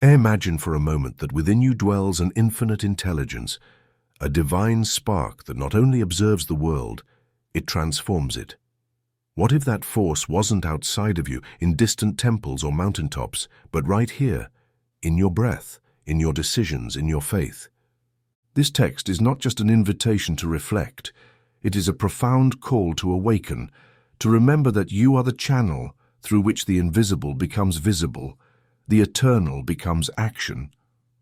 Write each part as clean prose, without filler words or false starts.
Imagine for a moment that within you dwells an infinite intelligence, a divine spark that not only observes the world, it transforms it. What if that force wasn't outside of you, in distant temples or mountaintops, but right here, in your breath, in your decisions, in your faith? This text is not just an invitation to reflect. It is a profound call to awaken, to remember that you are the channel through which the invisible becomes visible, the eternal becomes action,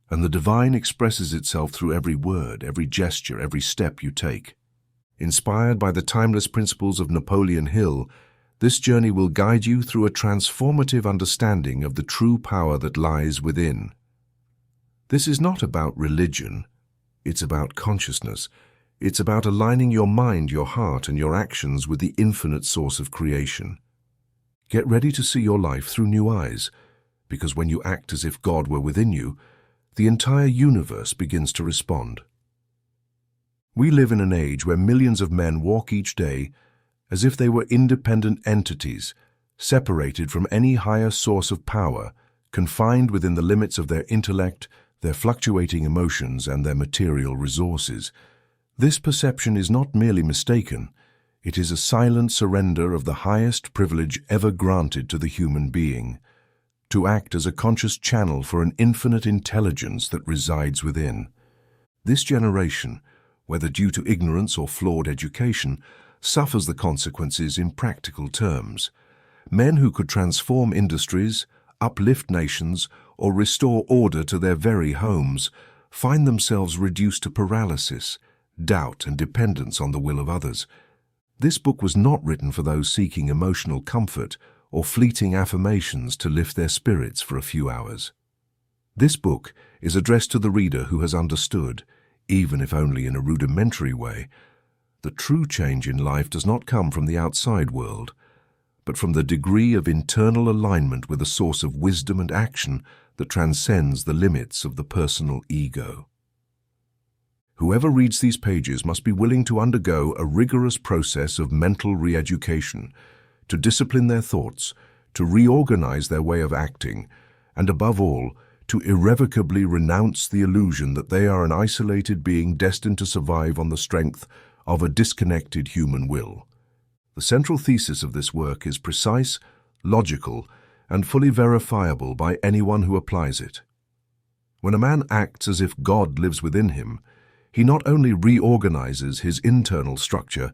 and the divine expresses itself through every word, every gesture, every step you take. Inspired by the timeless principles of Napoleon Hill, this journey will guide you through a transformative understanding of the true power that lies within. This is not about religion. It's about consciousness. It's about aligning your mind, your heart, and your actions with the infinite source of creation. Get ready to see your life through new eyes, because when you act as if God were within you, the entire universe begins to respond. We live in an age where millions of men walk each day as if they were independent entities, separated from any higher source of power, confined within the limits of their intellect, their fluctuating emotions, and their material resources. This perception is not merely mistaken, it is a silent surrender of the highest privilege ever granted to the human being, to act as a conscious channel for an infinite intelligence that resides within. This generation, whether due to ignorance or flawed education, suffers the consequences in practical terms. Men who could transform industries, uplift nations, or restore order to their very homes find themselves reduced to paralysis, doubt, and dependence on the will of others. This book was not written for those seeking emotional comfort or fleeting affirmations to lift their spirits for a few hours. This book is addressed to the reader who has understood, even if only in a rudimentary way, that true change in life does not come from the outside world, but from the degree of internal alignment with a source of wisdom and action that transcends the limits of the personal ego. Whoever reads these pages must be willing to undergo a rigorous process of mental re-education, to discipline their thoughts, to reorganize their way of acting, and above all, to irrevocably renounce the illusion that they are an isolated being destined to survive on the strength of a disconnected human will. The central thesis of this work is precise, logical, and fully verifiable by anyone who applies it. When a man acts as if God lives within him, he not only reorganizes his internal structure,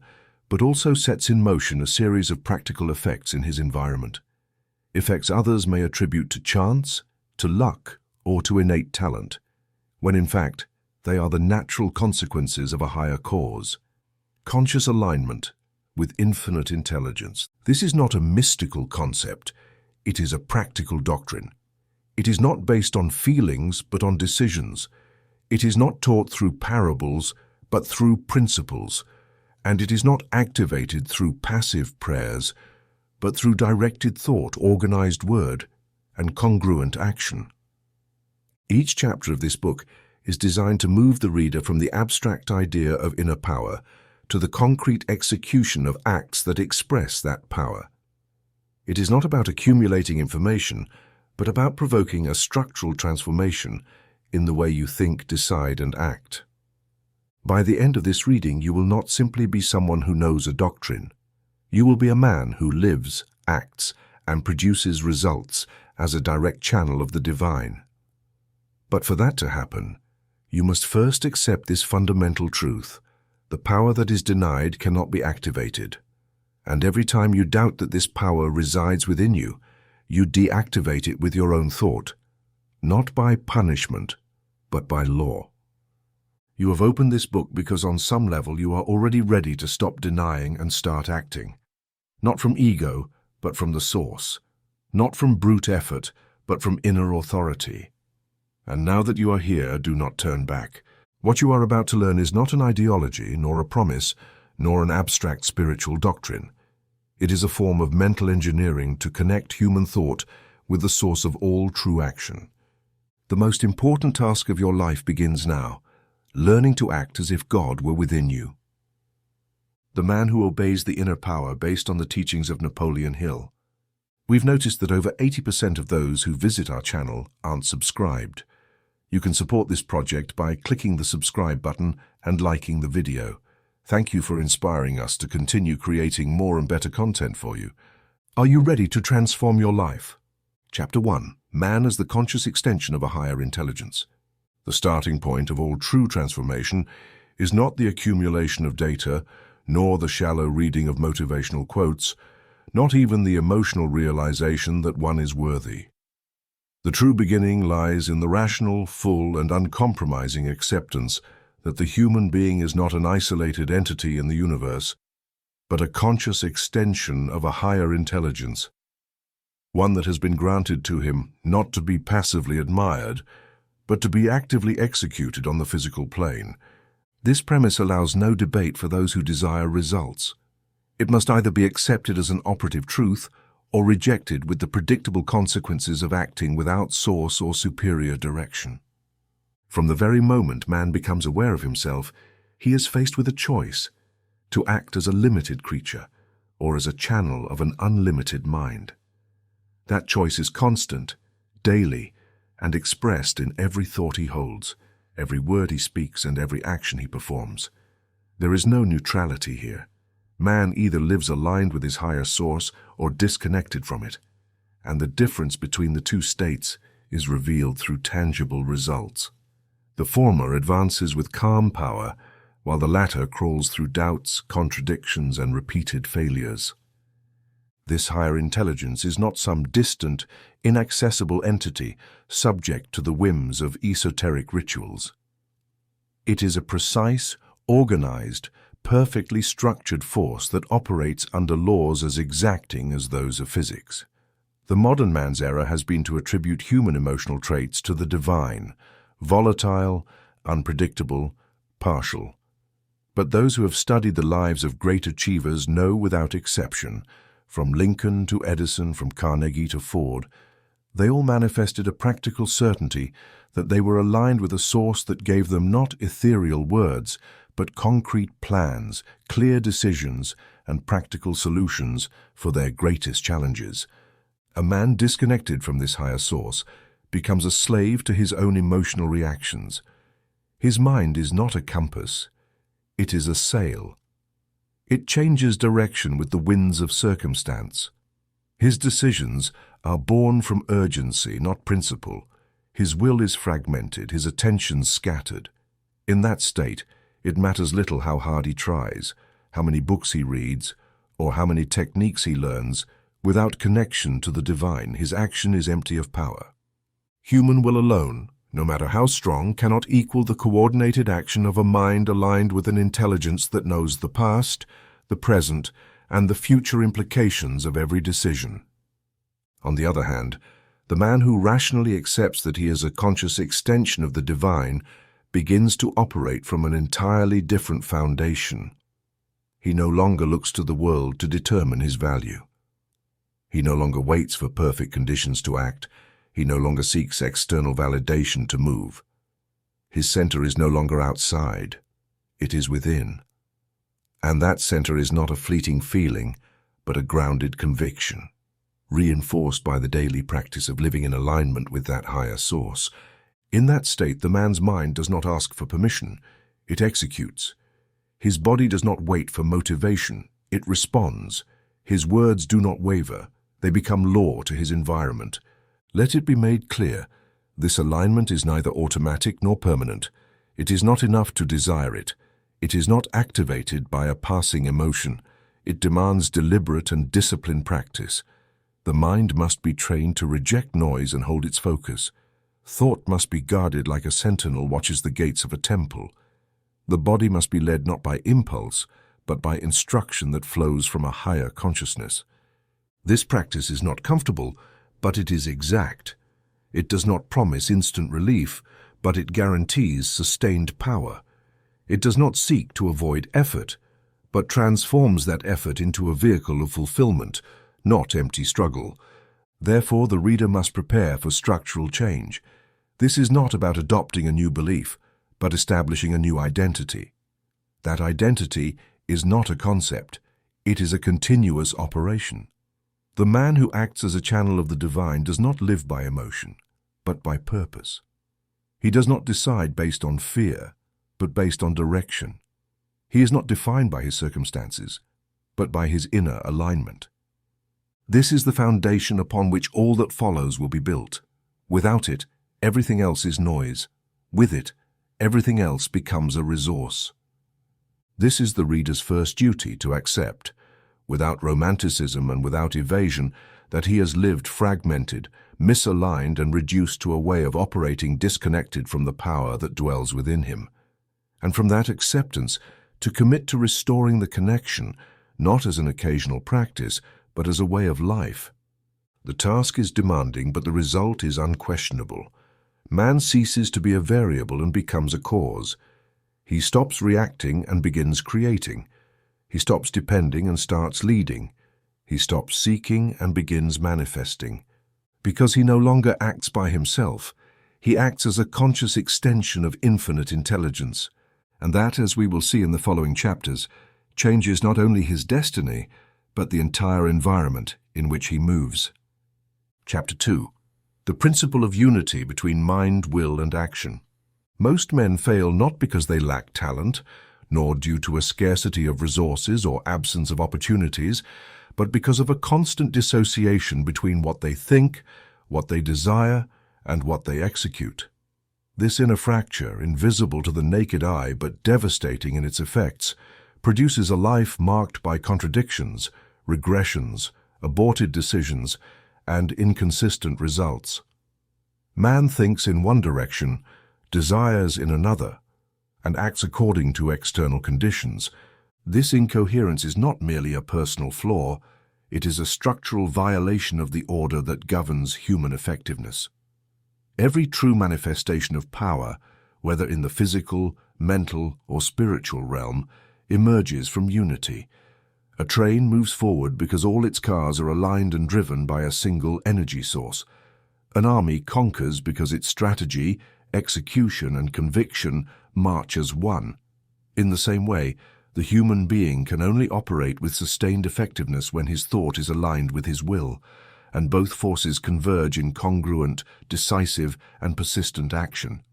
but also sets in motion a series of practical effects in his environment. Effects others may attribute to chance, to luck, or to innate talent, when in fact they are the natural consequences of a higher cause. Conscious alignment with infinite intelligence. This is not a mystical concept, it is a practical doctrine. It is not based on feelings but on decisions. It is not taught through parables but through principles. And it is not activated through passive prayers, but through directed thought, organized word, and congruent action. Each chapter of this book is designed to move the reader from the abstract idea of inner power to the concrete execution of acts that express that power. It is not about accumulating information, but about provoking a structural transformation in the way you think, decide, and act. By the end of this reading, you will not simply be someone who knows a doctrine. You will be a man who lives, acts, and produces results as a direct channel of the divine. But for that to happen, you must first accept this fundamental truth. The power that is denied cannot be activated. And every time you doubt that this power resides within you, you deactivate it with your own thought, not by punishment, but by law. You have opened this book because on some level you are already ready to stop denying and start acting. Not from ego, but from the source. Not from brute effort, but from inner authority. And now that you are here, do not turn back. What you are about to learn is not an ideology, nor a promise, nor an abstract spiritual doctrine. It is a form of mental engineering to connect human thought with the source of all true action. The most important task of your life begins now, learning to act as if God were within you. The man who obeys the inner power based on the teachings of Napoleon Hill. We've noticed that over 80% of those who visit our channel aren't subscribed. You can support this project by clicking the subscribe button and liking the video. Thank you for inspiring us to continue creating more and better content for you. Are you ready to transform your life? Chapter 1. Man as the conscious extension of a higher intelligence. The starting point of all true transformation is not the accumulation of data, nor the shallow reading of motivational quotes, not even the emotional realization that one is worthy. The true beginning lies in the rational, full, and uncompromising acceptance that the human being is not an isolated entity in the universe, but a conscious extension of a higher intelligence, one that has been granted to him not to be passively admired, but to be actively executed on the physical plane. This premise allows no debate for those who desire results. It must either be accepted as an operative truth or rejected with the predictable consequences of acting without source or superior direction. From the very moment man becomes aware of himself, he is faced with a choice: to act as a limited creature or as a channel of an unlimited mind. That choice is constant, daily, and expressed in every thought he holds, every word he speaks, and every action he performs. There is no neutrality here. Man either lives aligned with his higher source or disconnected from it, and the difference between the two states is revealed through tangible results. The former advances with calm power, while the latter crawls through doubts, contradictions, and repeated failures. This higher intelligence is not some distant, inaccessible entity subject to the whims of esoteric rituals. It is a precise, organized, perfectly structured force that operates under laws as exacting as those of physics. The modern man's error has been to attribute human emotional traits to the divine, volatile, unpredictable, partial. But those who have studied the lives of great achievers know without exception, from Lincoln to Edison, from Carnegie to Ford, they all manifested a practical certainty that they were aligned with a source that gave them not ethereal words, but concrete plans, clear decisions, and practical solutions for their greatest challenges. A man disconnected from this higher source becomes a slave to his own emotional reactions. His mind is not a compass, it is a sail. It changes direction with the winds of circumstance. His decisions are born from urgency, not principle. His will is fragmented, his attention scattered. In that state, it matters little how hard he tries, how many books he reads, or how many techniques he learns. Without connection to the divine, his action is empty of power. Human will alone, no matter how strong, cannot equal the coordinated action of a mind aligned with an intelligence that knows the past, the present, and the future implications of every decision. On the other hand, the man who rationally accepts that he is a conscious extension of the divine begins to operate from an entirely different foundation. He no longer looks to the world to determine his value. He no longer waits for perfect conditions to act. He no longer seeks external validation to move. His center is no longer outside. It is within. And that center is not a fleeting feeling, but a grounded conviction, reinforced by the daily practice of living in alignment with that higher source. In that state, the man's mind does not ask for permission, it executes. His body does not wait for motivation, it responds. His words do not waver, they become law to his environment. Let it be made clear, this alignment is neither automatic nor permanent. It is not enough to desire it. It is not activated by a passing emotion. It demands deliberate and disciplined practice. The mind must be trained to reject noise and hold its focus. Thought must be guarded like a sentinel watches the gates of a temple. The body must be led not by impulse, but by instruction that flows from a higher consciousness. This practice is not comfortable, but it is exact. It does not promise instant relief, but it guarantees sustained power. It does not seek to avoid effort, but transforms that effort into a vehicle of fulfillment, not empty struggle. Therefore, the reader must prepare for structural change. This is not about adopting a new belief, but establishing a new identity. That identity is not a concept, it is a continuous operation. The man who acts as a channel of the divine does not live by emotion, but by purpose. He does not decide based on fear, but based on direction. He is not defined by his circumstances, but by his inner alignment. This is the foundation upon which all that follows will be built. Without it, everything else is noise. With it, everything else becomes a resource. This is the reader's first duty to accept, without romanticism and without evasion, that he has lived fragmented, misaligned and reduced to a way of operating disconnected from the power that dwells within him. And from that acceptance, to commit to restoring the connection, not as an occasional practice, but as a way of life. The task is demanding, but the result is unquestionable. Man ceases to be a variable and becomes a cause. He stops reacting and begins creating. He stops depending and starts leading. He stops seeking and begins manifesting. Because he no longer acts by himself, he acts as a conscious extension of infinite intelligence. And that, as we will see in the following chapters, changes not only his destiny, but the entire environment in which he moves. Chapter 2. The principle of unity between mind, will, and action. Most men fail not because they lack talent, nor due to a scarcity of resources or absence of opportunities, but because of a constant dissociation between what they think, what they desire, and what they execute. This inner fracture, invisible to the naked eye but devastating in its effects, produces a life marked by contradictions, regressions, aborted decisions, and inconsistent results. Man thinks in one direction, desires in another, and acts according to external conditions. This incoherence is not merely a personal flaw, it is a structural violation of the order that governs human effectiveness. Every true manifestation of power, whether in the physical, mental, or spiritual realm, emerges from unity. A train moves forward because all its cars are aligned and driven by a single energy source. An army conquers because its strategy, execution, and conviction march as one. In the same way, the human being can only operate with sustained effectiveness when his thought is aligned with his will, and both forces converge in congruent, decisive, and persistent action.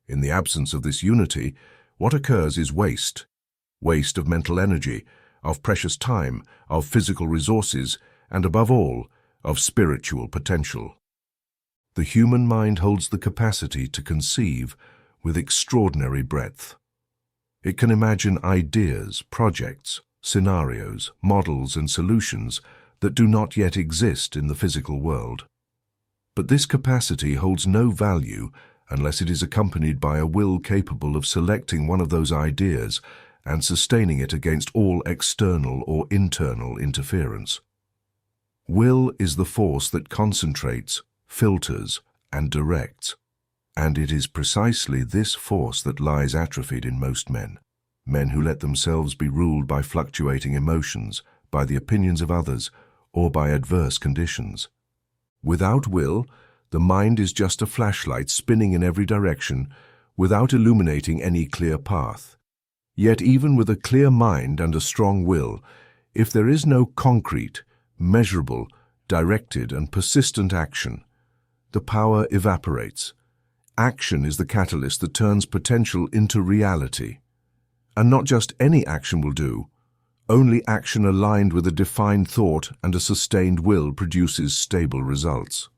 In the absence of this unity, what occurs is waste. Waste of mental energy, of precious time, of physical resources, and above all, of spiritual potential. The human mind holds the capacity to conceive with extraordinary breadth. It can imagine ideas, projects, scenarios, models, and solutions that do not yet exist in the physical world. But this capacity holds no value unless it is accompanied by a will capable of selecting one of those ideas and sustaining it against all external or internal interference. Will is the force that concentrates, filters, and directs, and it is precisely this force that lies atrophied in most men who let themselves be ruled by fluctuating emotions, by the opinions of others, or by adverse conditions. Without will, the mind is just a flashlight spinning in every direction, without illuminating any clear path. Yet even with a clear mind and a strong will, if there is no concrete, measurable, directed and persistent action, the power evaporates. Action is the catalyst that turns potential into reality. And not just any action will do. Only action aligned with a defined thought and a sustained will produces stable results.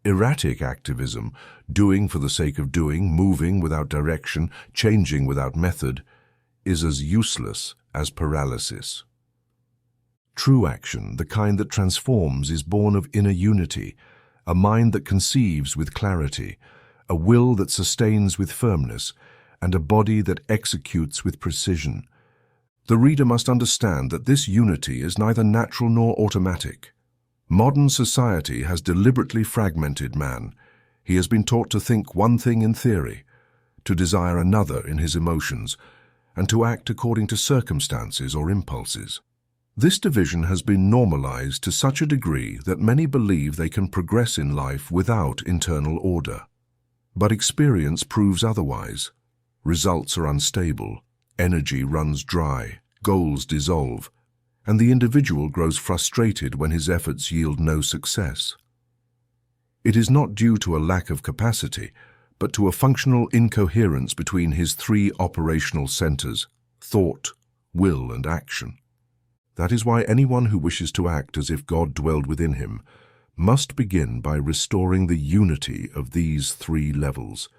Erratic activism, doing for the sake of doing, moving without direction, changing without method, is as useless as paralysis. True action, the kind that transforms, is born of inner unity, a mind that conceives with clarity, a will that sustains with firmness, and a body that executes with precision. The reader must understand that this unity is neither natural nor automatic. Modern society has deliberately fragmented man. He has been taught to think one thing in theory, to desire another in his emotions, and to act according to circumstances or impulses. This division has been normalized to such a degree that many believe they can progress in life without internal order. But experience proves otherwise. Results are unstable, energy runs dry, goals dissolve. and the individual grows frustrated when his efforts yield no success. It is not due to a lack of capacity, but to a functional incoherence between his three operational centers: thought, will, and action. That is why anyone who wishes to act as if God dwelled within him must begin by restoring the unity of these three levels.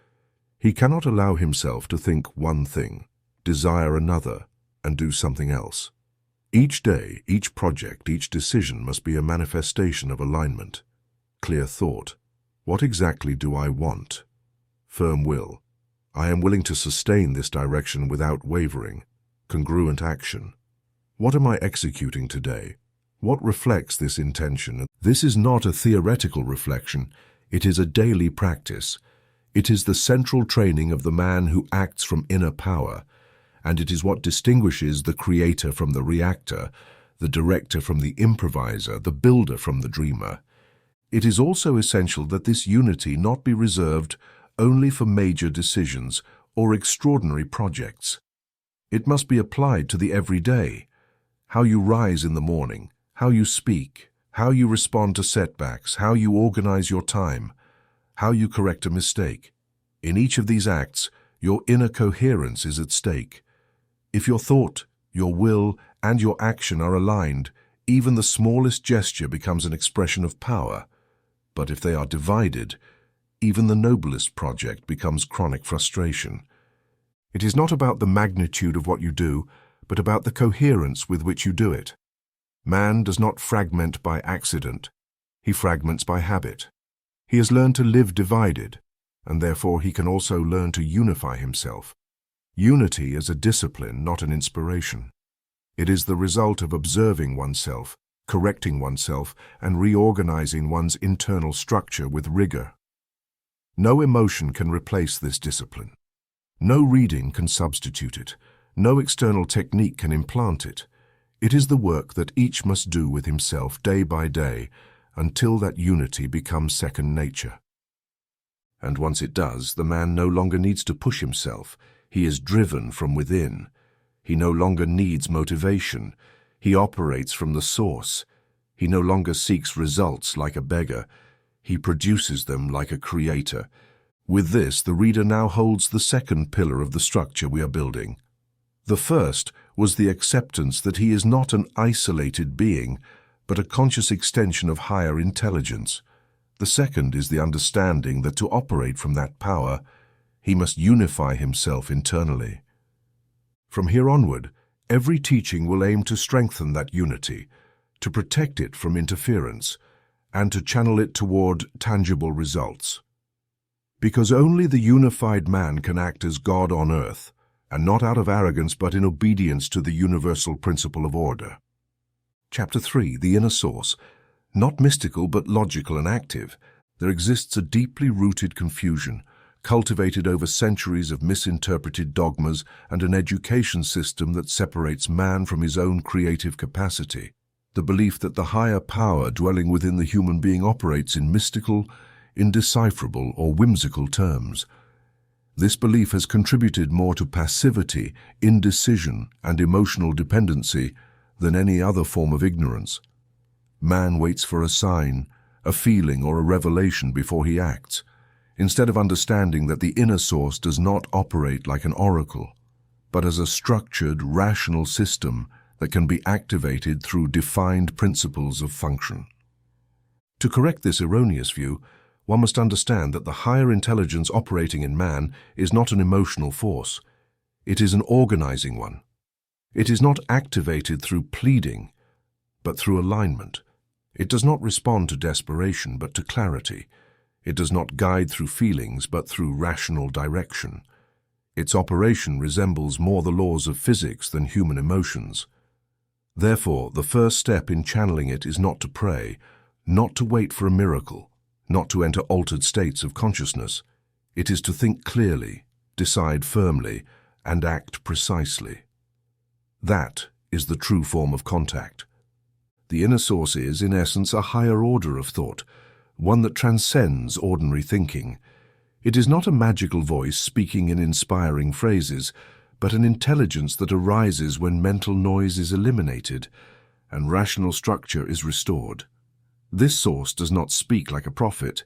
He cannot allow himself to think one thing, desire another, and do something else. Each day, each project, each decision must be a manifestation of alignment. Clear thought. What exactly do I want? Firm will. I am willing to sustain this direction without wavering. Congruent action. What am I executing today? What reflects this intention? This is not a theoretical reflection. It is a daily practice. It is the central training of the man who acts from inner power, and it is what distinguishes the creator from the reactor, the director from the improviser, the builder from the dreamer. It is also essential that this unity not be reserved only for major decisions or extraordinary projects. It must be applied to the everyday. How you rise in the morning, how you speak, how you respond to setbacks, how you organize your time, how you correct a mistake. In each of these acts, your inner coherence is at stake. If your thought, your will, and your action are aligned, even the smallest gesture becomes an expression of power. But if they are divided, even the noblest project becomes chronic frustration. It is not about the magnitude of what you do, but about the coherence with which you do it. Man does not fragment by accident. He fragments by habit. He has learned to live divided, and therefore he can also learn to unify himself. Unity is a discipline, not an inspiration. It is the result of observing oneself, correcting oneself, and reorganizing one's internal structure with rigor. No emotion can replace this discipline. No reading can substitute it. No external technique can implant it. It is the work that each must do with himself day by day until that unity becomes second nature. And once it does, the man no longer needs to push himself. He is driven from within. He no longer needs motivation. He operates from the source. He no longer seeks results like a beggar. He produces them like a creator. With this, the reader now holds the second pillar of the structure we are building. The first was the acceptance that he is not an isolated being, but a conscious extension of higher intelligence. The second is the understanding that to operate from that power, he must unify himself internally. From here onward, every teaching will aim to strengthen that unity, to protect it from interference, and to channel it toward tangible results. Because only the unified man can act as God on earth, and not out of arrogance but in obedience to the universal principle of order. Chapter 3, The Inner Source. Not mystical but logical and active, there exists a deeply rooted confusion, cultivated over centuries of misinterpreted dogmas and an education system that separates man from his own creative capacity. The belief that the higher power dwelling within the human being operates in mystical, indecipherable, or whimsical terms. This belief has contributed more to passivity, indecision, and emotional dependency than any other form of ignorance. Man waits for a sign, a feeling, or a revelation before he acts, instead of understanding that the inner source does not operate like an oracle, but as a structured, rational system that can be activated through defined principles of function. To correct this erroneous view, one must understand that the higher intelligence operating in man is not an emotional force. It is an organizing one. It is not activated through pleading, but through alignment. It does not respond to desperation, but to clarity. It does not guide through feelings, but through rational direction. Its operation resembles more the laws of physics than human emotions. Therefore, the first step in channeling it is not to pray, not to wait for a miracle, not to enter altered states of consciousness. It is to think clearly, decide firmly, and act precisely. That is the true form of contact. The inner source is, in essence, a higher order of thought, one that transcends ordinary thinking. It is not a magical voice speaking in inspiring phrases, but an intelligence that arises when mental noise is eliminated, and rational structure is restored. This source does not speak like a prophet,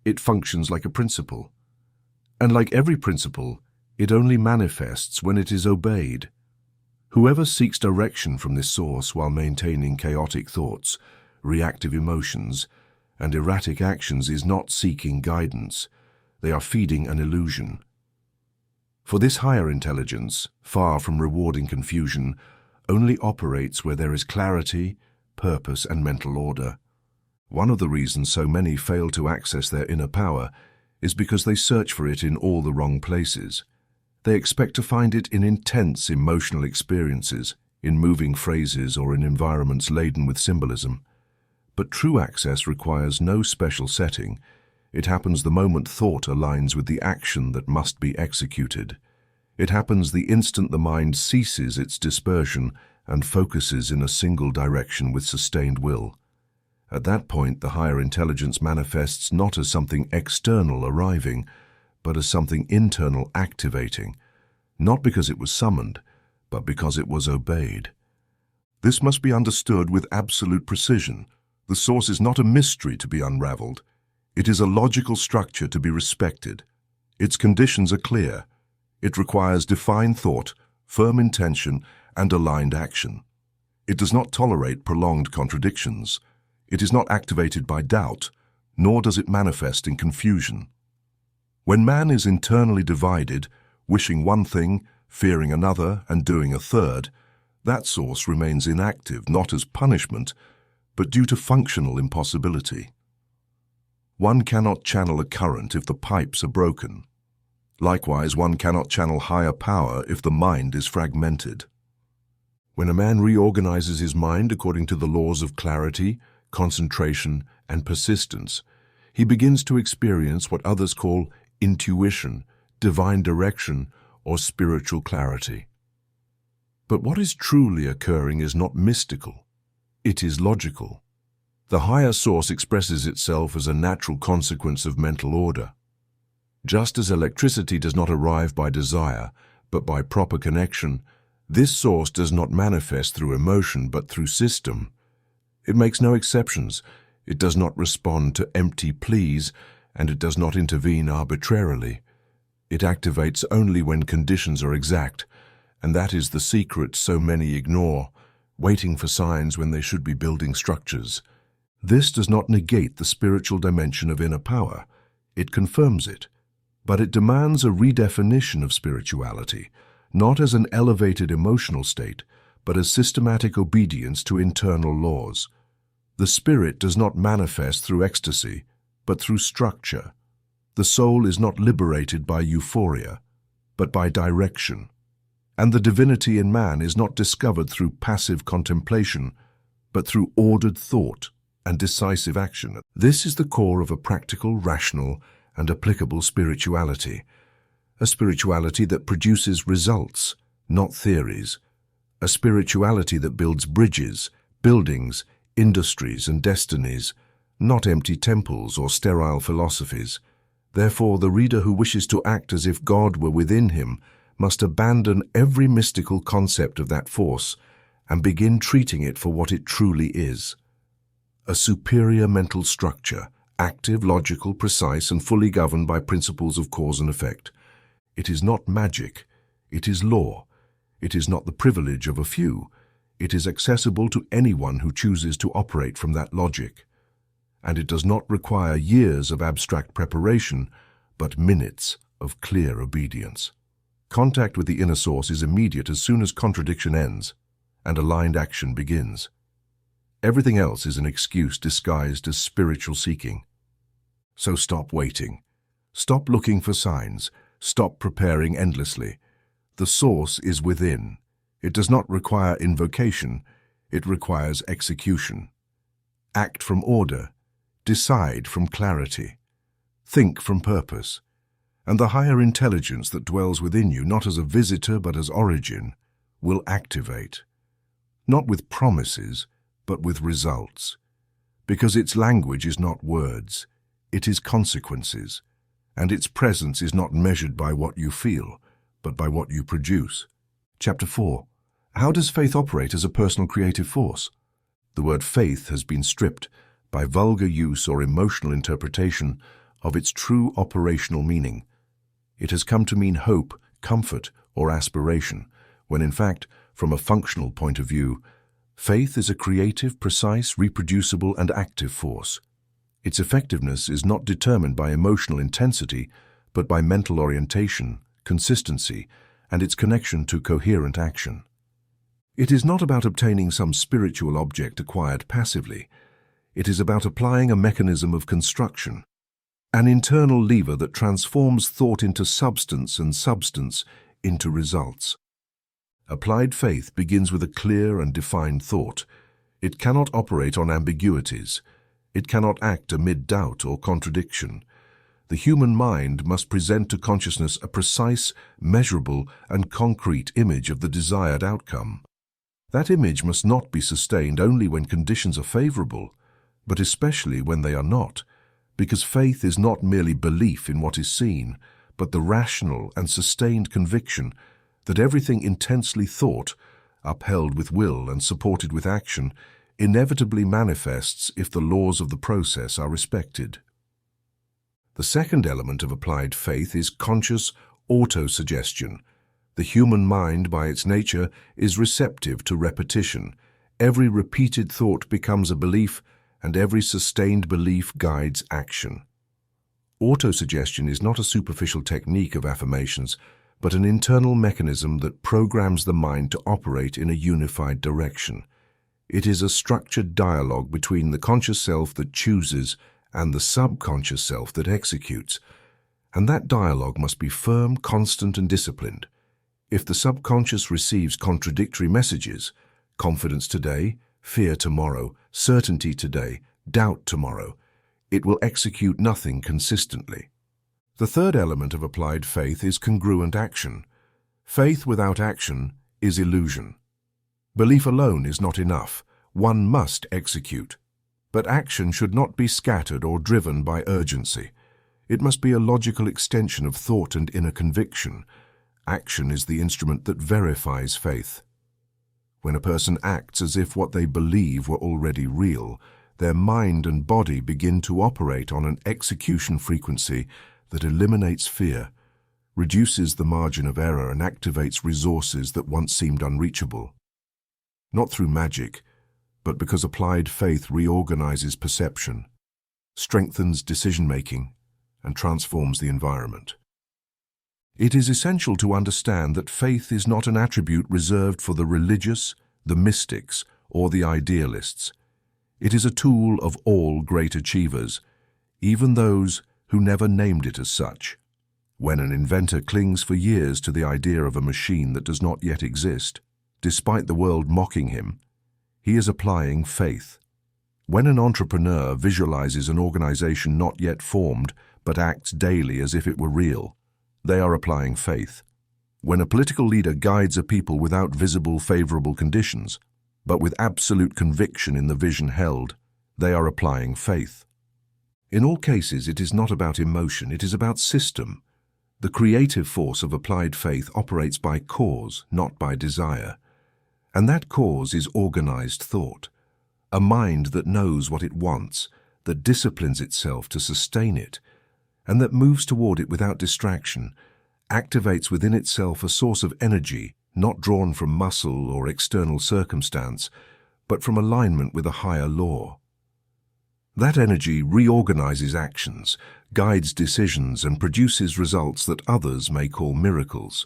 it functions like a principle. And like every principle, it only manifests when it is obeyed. Whoever seeks direction from this source while maintaining chaotic thoughts, reactive emotions, and erratic actions is not seeking guidance. They are feeding an illusion. For this higher intelligence, far from rewarding confusion, only operates where there is clarity, purpose, and mental order. One of the reasons so many fail to access their inner power is because they search for it in all the wrong places. They expect to find it in intense emotional experiences, in moving phrases, or in environments laden with symbolism. But true access requires no special setting. It happens the moment thought aligns with the action that must be executed. It happens the instant the mind ceases its dispersion and focuses in a single direction with sustained will. At that point, the higher intelligence manifests not as something external arriving, but as something internal activating, not because it was summoned, but because it was obeyed. This must be understood with absolute precision. The source is not a mystery to be unraveled. It is a logical structure to be respected. Its conditions are clear. It requires defined thought, firm intention, and aligned action. It does not tolerate prolonged contradictions. It is not activated by doubt, nor does it manifest in confusion. When man is internally divided, wishing one thing, fearing another, and doing a third, that source remains inactive, not as punishment, but due to functional impossibility. One cannot channel a current if the pipes are broken. Likewise, one cannot channel higher power if the mind is fragmented. When a man reorganizes his mind according to the laws of clarity, concentration, and persistence, he begins to experience what others call intuition, divine direction, or spiritual clarity. But what is truly occurring is not mystical. It is logical. The higher source expresses itself as a natural consequence of mental order. Just as electricity does not arrive by desire, but by proper connection, this source does not manifest through emotion, but through system. It makes no exceptions. It does not respond to empty pleas, and it does not intervene arbitrarily. It activates only when conditions are exact, and that is the secret so many ignore, waiting for signs when they should be building structures. This does not negate the spiritual dimension of inner power. It confirms it. But it demands a redefinition of spirituality, not as an elevated emotional state, but as systematic obedience to internal laws. The spirit does not manifest through ecstasy, but through structure. The soul is not liberated by euphoria, but by direction. And the divinity in man is not discovered through passive contemplation, but through ordered thought and decisive action. This is the core of a practical, rational, and applicable spirituality. A spirituality that produces results, not theories. A spirituality that builds bridges, buildings, industries, and destinies, not empty temples or sterile philosophies. Therefore, the reader who wishes to act as if God were within him must abandon every mystical concept of that force and begin treating it for what it truly is. A superior mental structure, active, logical, precise, and fully governed by principles of cause and effect. It is not magic. It is law. It is not the privilege of a few. It is accessible to anyone who chooses to operate from that logic. And it does not require years of abstract preparation, but minutes of clear obedience. Contact with the inner source is immediate as soon as contradiction ends and aligned action begins. Everything else is an excuse disguised as spiritual seeking. So stop waiting. Stop looking for signs. Stop preparing endlessly. The source is within. It does not require invocation. It requires execution. Act from order. Decide from clarity. Think from purpose. And the higher intelligence that dwells within you, not as a visitor but as origin, will activate. Not with promises, but with results. Because its language is not words. It is consequences. And its presence is not measured by what you feel, but by what you produce. Chapter 4. How does faith operate as a personal creative force? The word faith has been stripped, by vulgar use or emotional interpretation, of its true operational meaning. It has come to mean hope, comfort, or aspiration, when in fact, from a functional point of view, faith is a creative, precise, reproducible, and active force. Its effectiveness is not determined by emotional intensity, but by mental orientation, consistency, and its connection to coherent action. It is not about obtaining some spiritual object acquired passively. It is about applying a mechanism of construction, an internal lever that transforms thought into substance and substance into results. Applied faith begins with a clear and defined thought. It cannot operate on ambiguities. It cannot act amid doubt or contradiction. The human mind must present to consciousness a precise, measurable, and concrete image of the desired outcome. That image must not be sustained only when conditions are favorable, but especially when they are not, because faith is not merely belief in what is seen, but the rational and sustained conviction that everything intensely thought, upheld with will and supported with action, inevitably manifests if the laws of the process are respected. The second element of applied faith is conscious autosuggestion. The human mind, by its nature, is receptive to repetition. Every repeated thought becomes a belief, and every sustained belief guides action. Autosuggestion is not a superficial technique of affirmations, but an internal mechanism that programs the mind to operate in a unified direction. It is a structured dialogue between the conscious self that chooses and the subconscious self that executes. And that dialogue must be firm, constant, and disciplined. If the subconscious receives contradictory messages, confidence today, fear tomorrow, certainty today, doubt tomorrow, it will execute nothing consistently. The third element of applied faith is congruent action. Faith without action is illusion. Belief alone is not enough. One must execute. But action should not be scattered or driven by urgency. It must be a logical extension of thought and inner conviction. Action is the instrument that verifies faith. When a person acts as if what they believe were already real, their mind and body begin to operate on an execution frequency that eliminates fear, reduces the margin of error, and activates resources that once seemed unreachable. Not through magic, but because applied faith reorganizes perception, strengthens decision-making, and transforms the environment. It is essential to understand that faith is not an attribute reserved for the religious, the mystics, or the idealists. It is a tool of all great achievers, even those who never named it as such. When an inventor clings for years to the idea of a machine that does not yet exist, despite the world mocking him, he is applying faith. When an entrepreneur visualizes an organization not yet formed but acts daily as if it were real, they are applying faith. When a political leader guides a people without visible favorable conditions, but with absolute conviction in the vision held, they are applying faith. In all cases, it is not about emotion, it is about system. The creative force of applied faith operates by cause, not by desire. And that cause is organized thought, a mind that knows what it wants, that disciplines itself to sustain it, and that moves toward it without distraction, activates within itself a source of energy not drawn from muscle or external circumstance, but from alignment with a higher law. That energy reorganizes actions, guides decisions, and produces results that others may call miracles,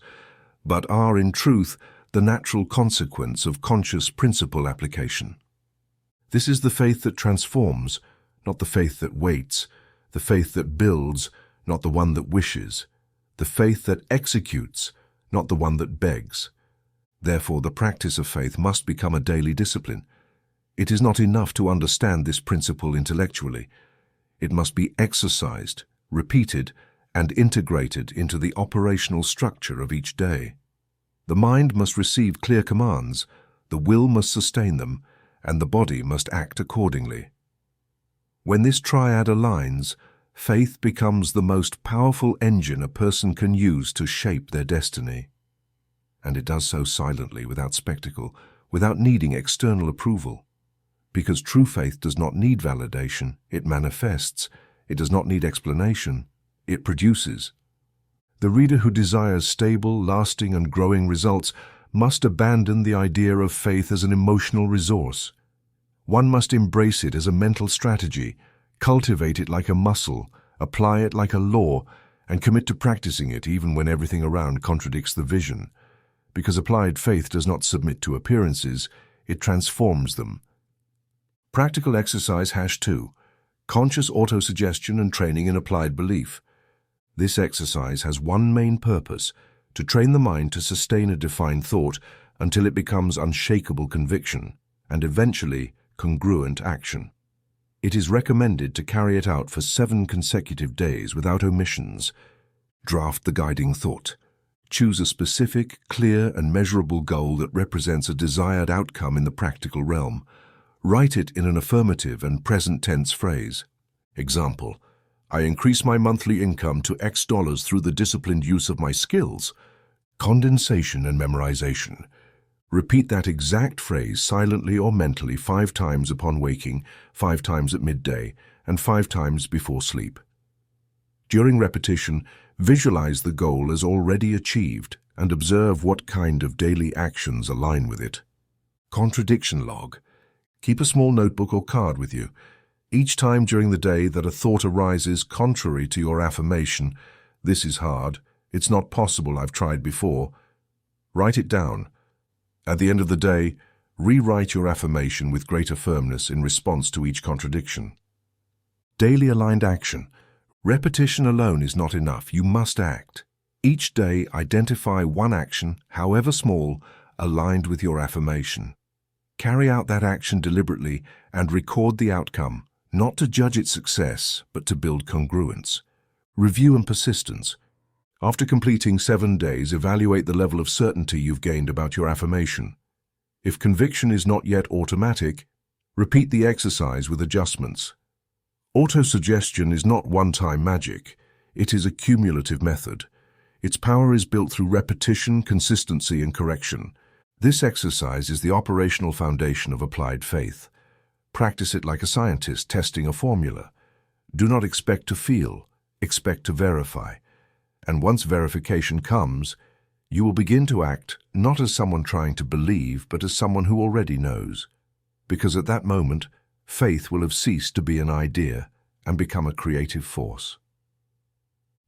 but are in truth the natural consequence of conscious principle application. This is the faith that transforms, not the faith that waits, the faith that builds, not the one that wishes, the faith that executes, not the one that begs. Therefore, the practice of faith must become a daily discipline. It is not enough to understand this principle intellectually. It must be exercised, repeated, and integrated into the operational structure of each day. The mind must receive clear commands, the will must sustain them, and the body must act accordingly. When this triad aligns, faith becomes the most powerful engine a person can use to shape their destiny. And it does so silently, without spectacle, without needing external approval. Because true faith does not need validation, it manifests. It does not need explanation, it produces. The reader who desires stable, lasting, and growing results must abandon the idea of faith as an emotional resource. One must embrace it as a mental strategy, cultivate it like a muscle, apply it like a law, and commit to practicing it even when everything around contradicts the vision. Because applied faith does not submit to appearances, it transforms them. Practical exercise #2. Conscious autosuggestion and training in applied belief. This exercise has one main purpose: to train the mind to sustain a defined thought until it becomes unshakable conviction, and eventually congruent action. It is recommended to carry it out for 7 consecutive days without omissions. Draft the guiding thought. Choose a specific, clear, and measurable goal that represents a desired outcome in the practical realm. Write it in an affirmative and present tense phrase. Example: I increase my monthly income to X dollars through the disciplined use of my skills. Condensation and memorization. Repeat that exact phrase silently or mentally 5 times upon waking, 5 times at midday, and 5 times before sleep. During repetition, visualize the goal as already achieved and observe what kind of daily actions align with it. Contradiction log. Keep a small notebook or card with you. Each time during the day that a thought arises contrary to your affirmation, "This is hard, it's not possible, I've tried before," write it down. At the end of the day, rewrite your affirmation with greater firmness in response to each contradiction. Daily aligned action. Repetition alone is not enough, you must act. Each day, identify one action, however small, aligned with your affirmation. Carry out that action deliberately and record the outcome, not to judge its success, but to build congruence. Review and persistence. After completing 7 days, evaluate the level of certainty you've gained about your affirmation. If conviction is not yet automatic, repeat the exercise with adjustments. Autosuggestion is not one-time magic. It is a cumulative method. Its power is built through repetition, consistency, and correction. This exercise is the operational foundation of applied faith. Practice it like a scientist testing a formula. Do not expect to feel, expect to verify. And once verification comes, you will begin to act not as someone trying to believe, but as someone who already knows. Because at that moment, faith will have ceased to be an idea and become a creative force.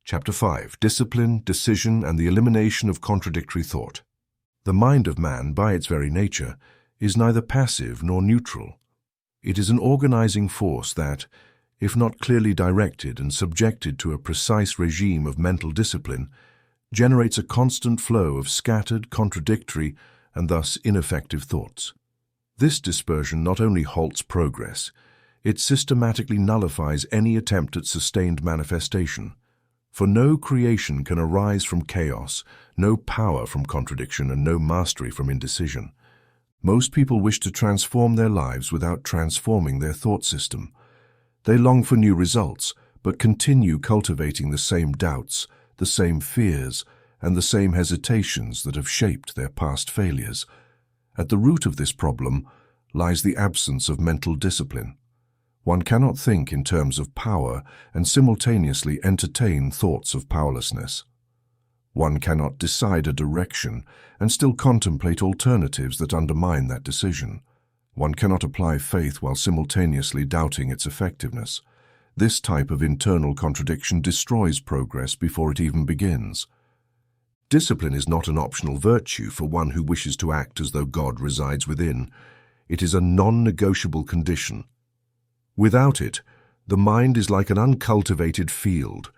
Chapter 5. Discipline, Decision, and the Elimination of Contradictory Thought. The mind of man, by its very nature, is neither passive nor neutral. It is an organizing force that, if not clearly directed and subjected to a precise regime of mental discipline, generates a constant flow of scattered, contradictory, and thus ineffective thoughts. This dispersion not only halts progress, it systematically nullifies any attempt at sustained manifestation. For no creation can arise from chaos, no power from contradiction, and no mastery from indecision. Most people wish to transform their lives without transforming their thought system. They long for new results, but continue cultivating the same doubts, the same fears, and the same hesitations that have shaped their past failures. At the root of this problem lies the absence of mental discipline. One cannot think in terms of power and simultaneously entertain thoughts of powerlessness. One cannot decide a direction and still contemplate alternatives that undermine that decision. One cannot apply faith while simultaneously doubting its effectiveness. This type of internal contradiction destroys progress before it even begins. Discipline is not an optional virtue for one who wishes to act as though God resides within. It is a non-negotiable condition. Without it, the mind is like an uncultivated field.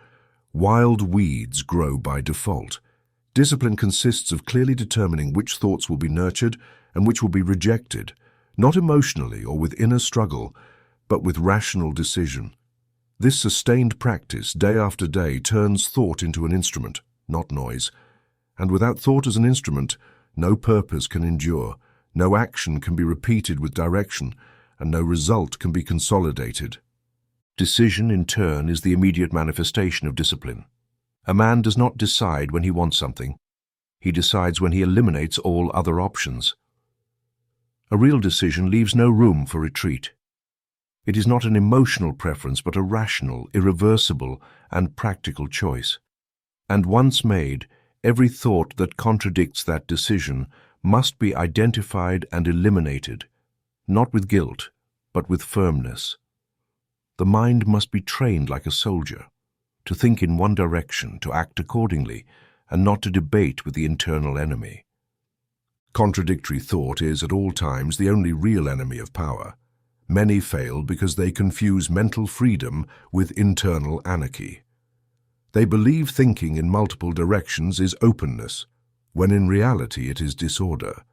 Wild weeds grow by default. Discipline consists of clearly determining which thoughts will be nurtured and which will be rejected, not emotionally or with inner struggle, but with rational decision. This sustained practice, day after day, turns thought into an instrument, not noise. And without thought as an instrument, no purpose can endure, no action can be repeated with direction, and no result can be consolidated. Decision, in turn, is the immediate manifestation of discipline. A man does not decide when he wants something. He decides when he eliminates all other options. A real decision leaves no room for retreat. It is not an emotional preference, but a rational, irreversible, and practical choice. And once made, every thought that contradicts that decision must be identified and eliminated, not with guilt, but with firmness. The mind must be trained like a soldier, to think in one direction, to act accordingly, and not to debate with the internal enemy. Contradictory thought is at all times the only real enemy of power. Many fail because they confuse mental freedom with internal anarchy. They believe thinking in multiple directions is openness, when in reality it is disorder.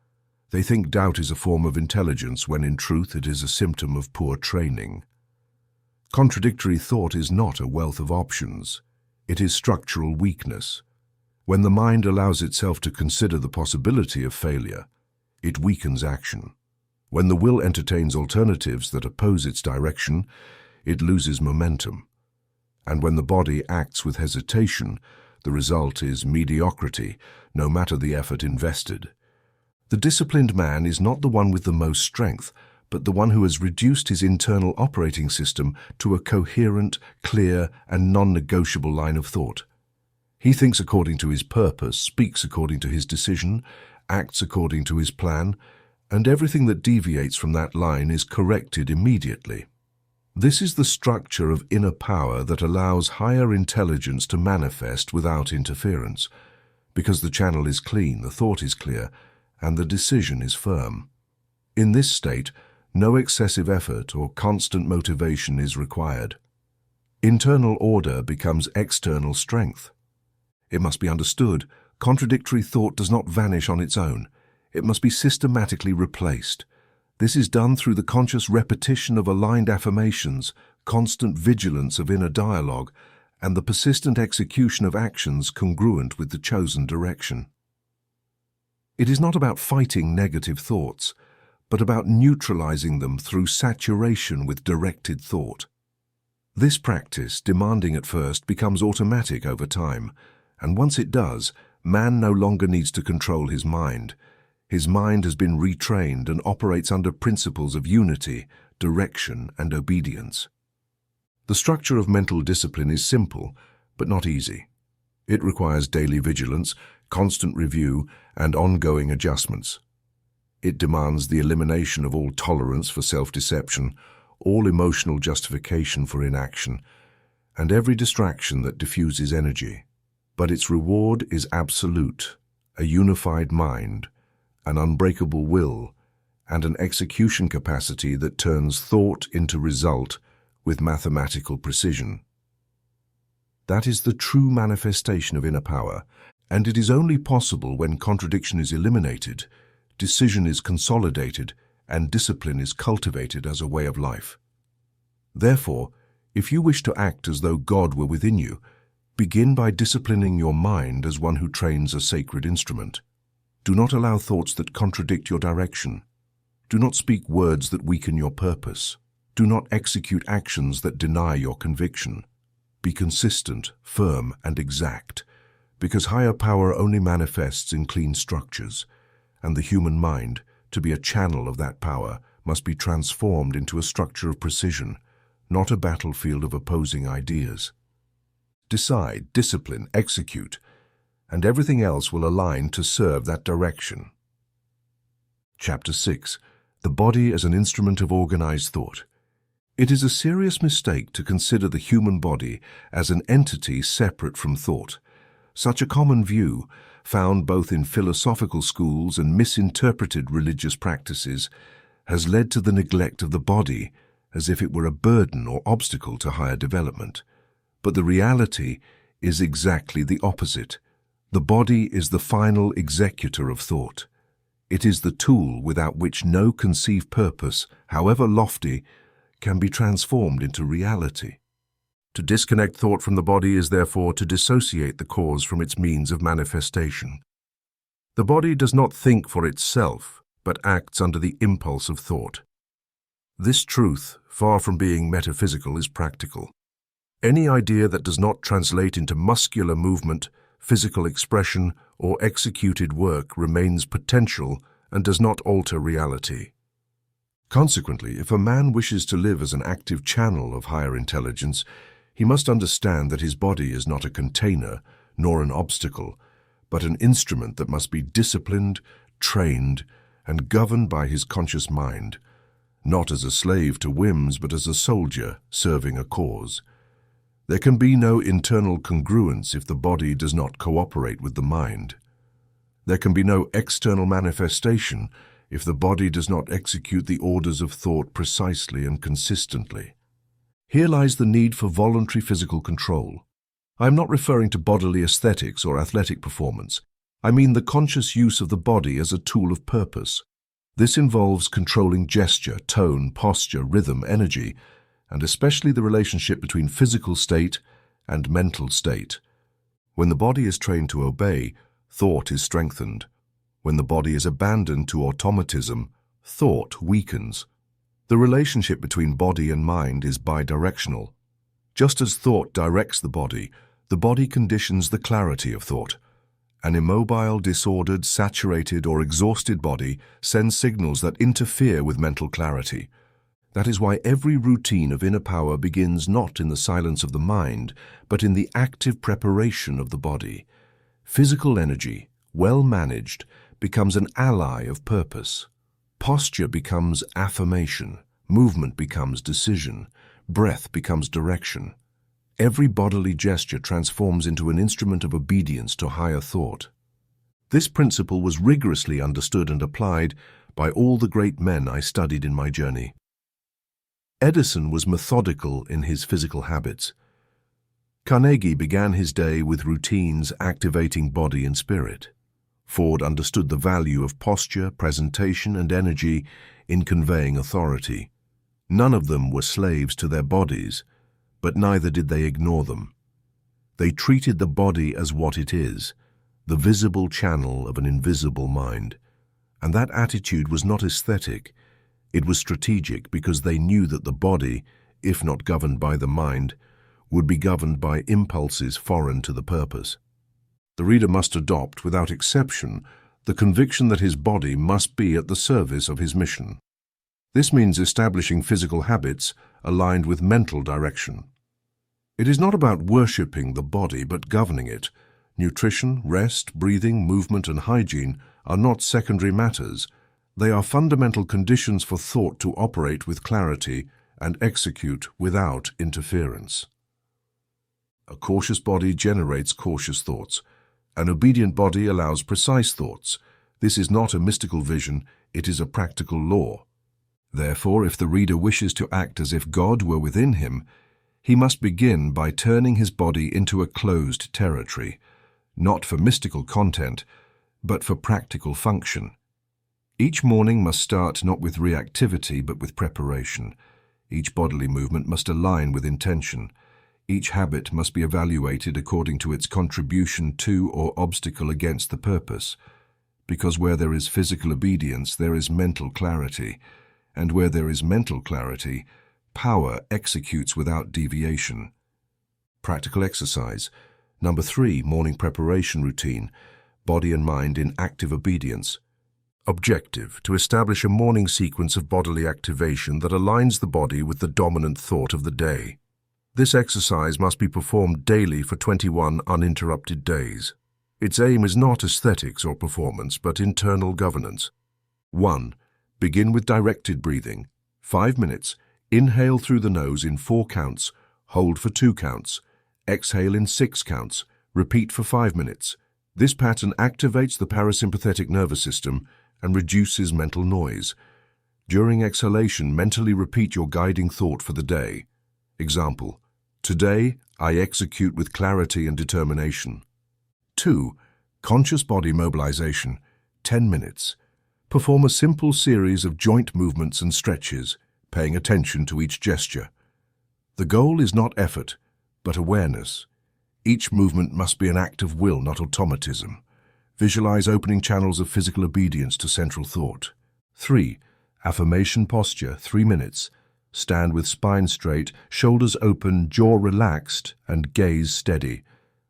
They think doubt is a form of intelligence, when in truth it is a symptom of poor training. Contradictory thought is not a wealth of options. It is structural weakness. When the mind allows itself to consider the possibility of failure, it weakens action. When the will entertains alternatives that oppose its direction, it loses momentum. And when the body acts with hesitation, the result is mediocrity, no matter the effort invested. The disciplined man is not the one with the most strength, but the one who has reduced his internal operating system to a coherent, clear, and non-negotiable line of thought. He thinks according to his purpose, speaks according to his decision, acts according to his plan, and everything that deviates from that line is corrected immediately. This is the structure of inner power that allows higher intelligence to manifest without interference, because the channel is clean, the thought is clear, and the decision is firm. In this state, no excessive effort or constant motivation is required. Internal order becomes external strength. It must be understood, contradictory thought does not vanish on its own. It must be systematically replaced. This is done through the conscious repetition of aligned affirmations, constant vigilance of inner dialogue, and the persistent execution of actions congruent with the chosen direction. It is not about fighting negative thoughts, but about neutralizing them through saturation with directed thought. This practice, demanding at first, becomes automatic over time, and once it does, man no longer needs to control his mind. His mind has been retrained and operates under principles of unity, direction, and obedience. The structure of mental discipline is simple, but not easy. It requires daily vigilance, constant review, and ongoing adjustments. It demands the elimination of all tolerance for self-deception, all emotional justification for inaction, and every distraction that diffuses energy. But its reward is absolute, a unified mind, an unbreakable will, and an execution capacity that turns thought into result with mathematical precision. That is the true manifestation of inner power, and it is only possible when contradiction is eliminated, decision is consolidated, and discipline is cultivated as a way of life. Therefore, if you wish to act as though God were within you, begin by disciplining your mind as one who trains a sacred instrument. Do not allow thoughts that contradict your direction. Do not speak words that weaken your purpose. Do not execute actions that deny your conviction. Be consistent, firm, and exact, because higher power only manifests in clean structures, and the human mind, to be a channel of that power, must be transformed into a structure of precision, not a battlefield of opposing ideas. Decide, discipline, execute, and everything else will align to serve that direction. Chapter 6. The body as an instrument of organized thought. It is a serious mistake to consider the human body as an entity separate from thought. Such a common view, found both in philosophical schools and misinterpreted religious practices, has led to the neglect of the body as if it were a burden or obstacle to higher development. But the reality is exactly the opposite. The body is the final executor of thought. It is the tool without which no conceived purpose, however lofty, can be transformed into reality. To disconnect thought from the body is therefore to dissociate the cause from its means of manifestation. The body does not think for itself, but acts under the impulse of thought. This truth, far from being metaphysical, is practical. Any idea that does not translate into muscular movement, physical expression, or executed work remains potential and does not alter reality. Consequently, if a man wishes to live as an active channel of higher intelligence, he must understand that his body is not a container nor an obstacle, but an instrument that must be disciplined, trained, and governed by his conscious mind, not as a slave to whims but as a soldier serving a cause. There can be no internal congruence if the body does not cooperate with the mind. There can be no external manifestation if the body does not execute the orders of thought precisely and consistently. Here lies the need for voluntary physical control. I am not referring to bodily aesthetics or athletic performance. I mean the conscious use of the body as a tool of purpose. This involves controlling gesture, tone, posture, rhythm, energy, and especially the relationship between physical state and mental state. When the body is trained to obey, thought is strengthened. When the body is abandoned to automatism, thought weakens. The relationship between body and mind is bidirectional. Just as thought directs the body conditions the clarity of thought. An immobile, disordered, saturated, or exhausted body sends signals that interfere with mental clarity. That is why every routine of inner power begins not in the silence of the mind, but in the active preparation of the body. Physical energy, well managed, becomes an ally of purpose. Posture becomes affirmation, movement becomes decision, breath becomes direction. Every bodily gesture transforms into an instrument of obedience to higher thought. This principle was rigorously understood and applied by all the great men I studied in my journey. Edison was methodical in his physical habits. Carnegie began his day with routines activating body and spirit. Ford understood the value of posture, presentation, and energy in conveying authority. None of them were slaves to their bodies, but neither did they ignore them. They treated the body as what it is, the visible channel of an invisible mind. And that attitude was not aesthetic, it was strategic, because they knew that the body, if not governed by the mind, would be governed by impulses foreign to the purpose. The reader must adopt, without exception, the conviction that his body must be at the service of his mission. This means establishing physical habits aligned with mental direction. It is not about worshipping the body, but governing it. Nutrition, rest, breathing, movement, and hygiene are not secondary matters. They are fundamental conditions for thought to operate with clarity and execute without interference. A cautious body generates cautious thoughts. An obedient body allows precise thoughts. This is not a mystical vision, it is a practical law. Therefore, if the reader wishes to act as if God were within him, he must begin by turning his body into a closed territory, not for mystical content, but for practical function. Each morning must start not with reactivity, but with preparation. Each bodily movement must align with intention. Each habit must be evaluated according to its contribution to or obstacle against the purpose, because where there is physical obedience, there is mental clarity, and where there is mental clarity, power executes without deviation. Practical exercise. Number 3, morning preparation routine, body and mind in active obedience. Objective: to establish a morning sequence of bodily activation that aligns the body with the dominant thought of the day. This exercise must be performed daily for 21 uninterrupted days. Its aim is not aesthetics or performance, but internal governance. 1. Begin with directed breathing. 5 minutes. Inhale through the nose in 4 counts. Hold for 2 counts. Exhale in 6 counts. Repeat for 5 minutes. This pattern activates the parasympathetic nervous system and reduces mental noise. During exhalation, mentally repeat your guiding thought for the day. Example: today, I execute with clarity and determination. 2. Conscious body mobilization, 10 minutes. Perform a simple series of joint movements and stretches, paying attention to each gesture. The goal is not effort, but awareness. Each movement must be an act of will, not automatism. Visualize opening channels of physical obedience to central thought. 3. Affirmation posture, 3 minutes. Stand with spine straight, shoulders open, jaw relaxed, and gaze steady.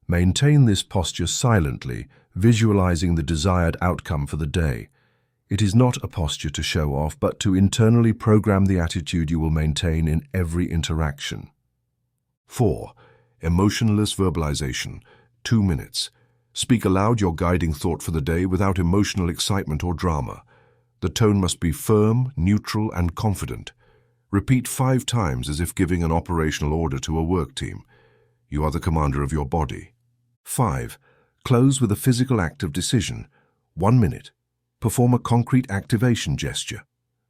Maintain this posture silently, visualizing the desired outcome for the day. It is not a posture to show off, but to internally program the attitude you will maintain in every interaction. 4. Emotionless verbalization. 2 minutes. Speak aloud your guiding thought for the day without emotional excitement or drama. The tone must be firm, neutral, and confident. Repeat 5 times as if giving an operational order to a work team. You are the commander of your body. 5. Close with a physical act of decision. 1 minute. Perform a concrete activation gesture.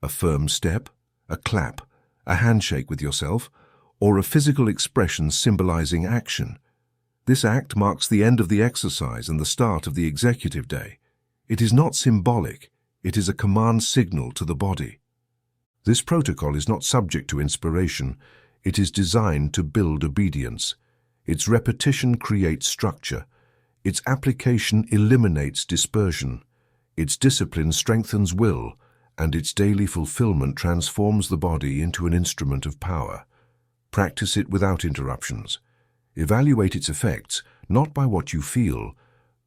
A firm step, a clap, a handshake with yourself, or a physical expression symbolizing action. This act marks the end of the exercise and the start of the executive day. It is not symbolic, it is a command signal to the body. This protocol is not subject to inspiration, it is designed to build obedience. Its repetition creates structure. Its application eliminates dispersion. Its discipline strengthens will, and its daily fulfillment transforms the body into an instrument of power. Practice it without interruptions. Evaluate its effects not by what you feel,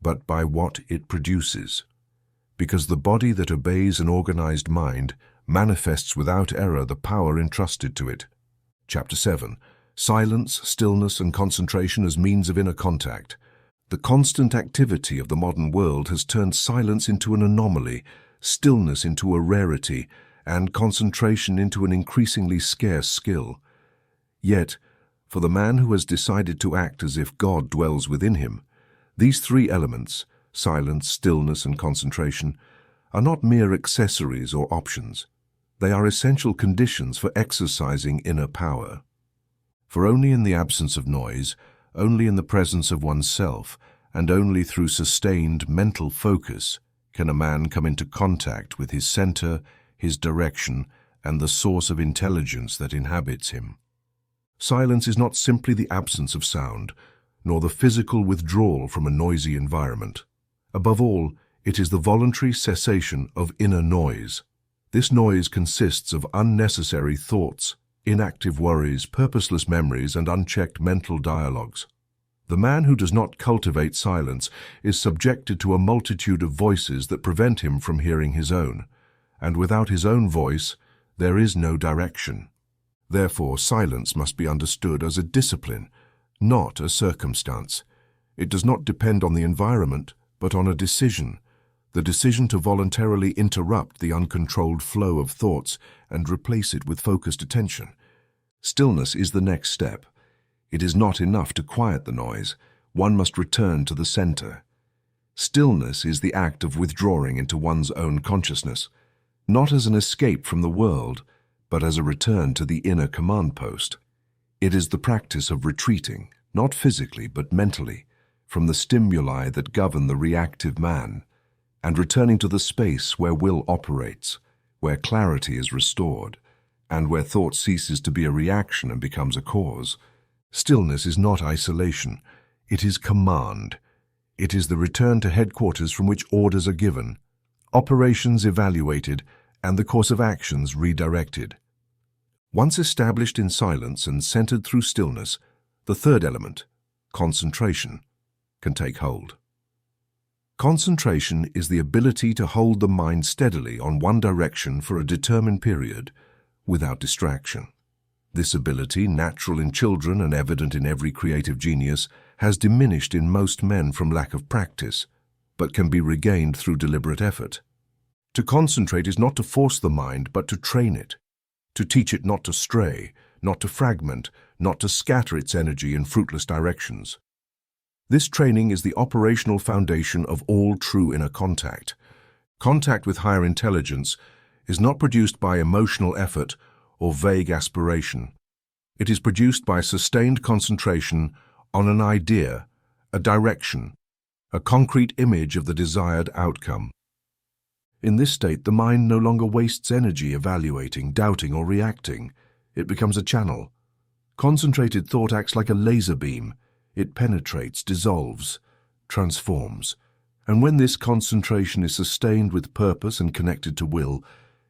but by what it produces. Because the body that obeys an organized mind manifests without error the power entrusted to it. Chapter 7. Silence, stillness, and concentration as means of inner contact. The constant activity of the modern world has turned silence into an anomaly, stillness into a rarity, and concentration into an increasingly scarce skill. Yet, for the man who has decided to act as if God dwells within him, these 3 elements, silence, stillness, and concentration, are not mere accessories or options. They are essential conditions for exercising inner power. For only in the absence of noise, only in the presence of oneself, and only through sustained mental focus can a man come into contact with his center, his direction, and the source of intelligence that inhabits him. Silence is not simply the absence of sound, nor the physical withdrawal from a noisy environment. Above all, it is the voluntary cessation of inner noise. This noise consists of unnecessary thoughts, inactive worries, purposeless memories, and unchecked mental dialogues. The man who does not cultivate silence is subjected to a multitude of voices that prevent him from hearing his own, and without his own voice, there is no direction. Therefore, silence must be understood as a discipline, not a circumstance. It does not depend on the environment, but on a decision, the decision to voluntarily interrupt the uncontrolled flow of thoughts and replace it with focused attention. Stillness is the next step. It is not enough to quiet the noise. One must return to the center. Stillness is the act of withdrawing into one's own consciousness, not as an escape from the world, but as a return to the inner command post. It is the practice of retreating, not physically but mentally, from the stimuli that govern the reactive man, and returning to the space where will operates, where clarity is restored, and where thought ceases to be a reaction and becomes a cause. Stillness is not isolation, it is command. It is the return to headquarters from which orders are given, operations evaluated, and the course of actions redirected. Once established in silence and centered through stillness, the 3rd element, concentration, can take hold. Concentration is the ability to hold the mind steadily on one direction for a determined period without distraction. This ability, natural in children and evident in every creative genius, has diminished in most men from lack of practice, but can be regained through deliberate effort. To concentrate is not to force the mind, but to train it, to teach it not to stray, not to fragment, not to scatter its energy in fruitless directions. This training is the operational foundation of all true inner contact. Contact with higher intelligence is not produced by emotional effort or vague aspiration. It is produced by sustained concentration on an idea, a direction, a concrete image of the desired outcome. In this state, the mind no longer wastes energy evaluating, doubting, or reacting. It becomes a channel. Concentrated thought acts like a laser beam. It penetrates, dissolves, transforms. And when this concentration is sustained with purpose and connected to will,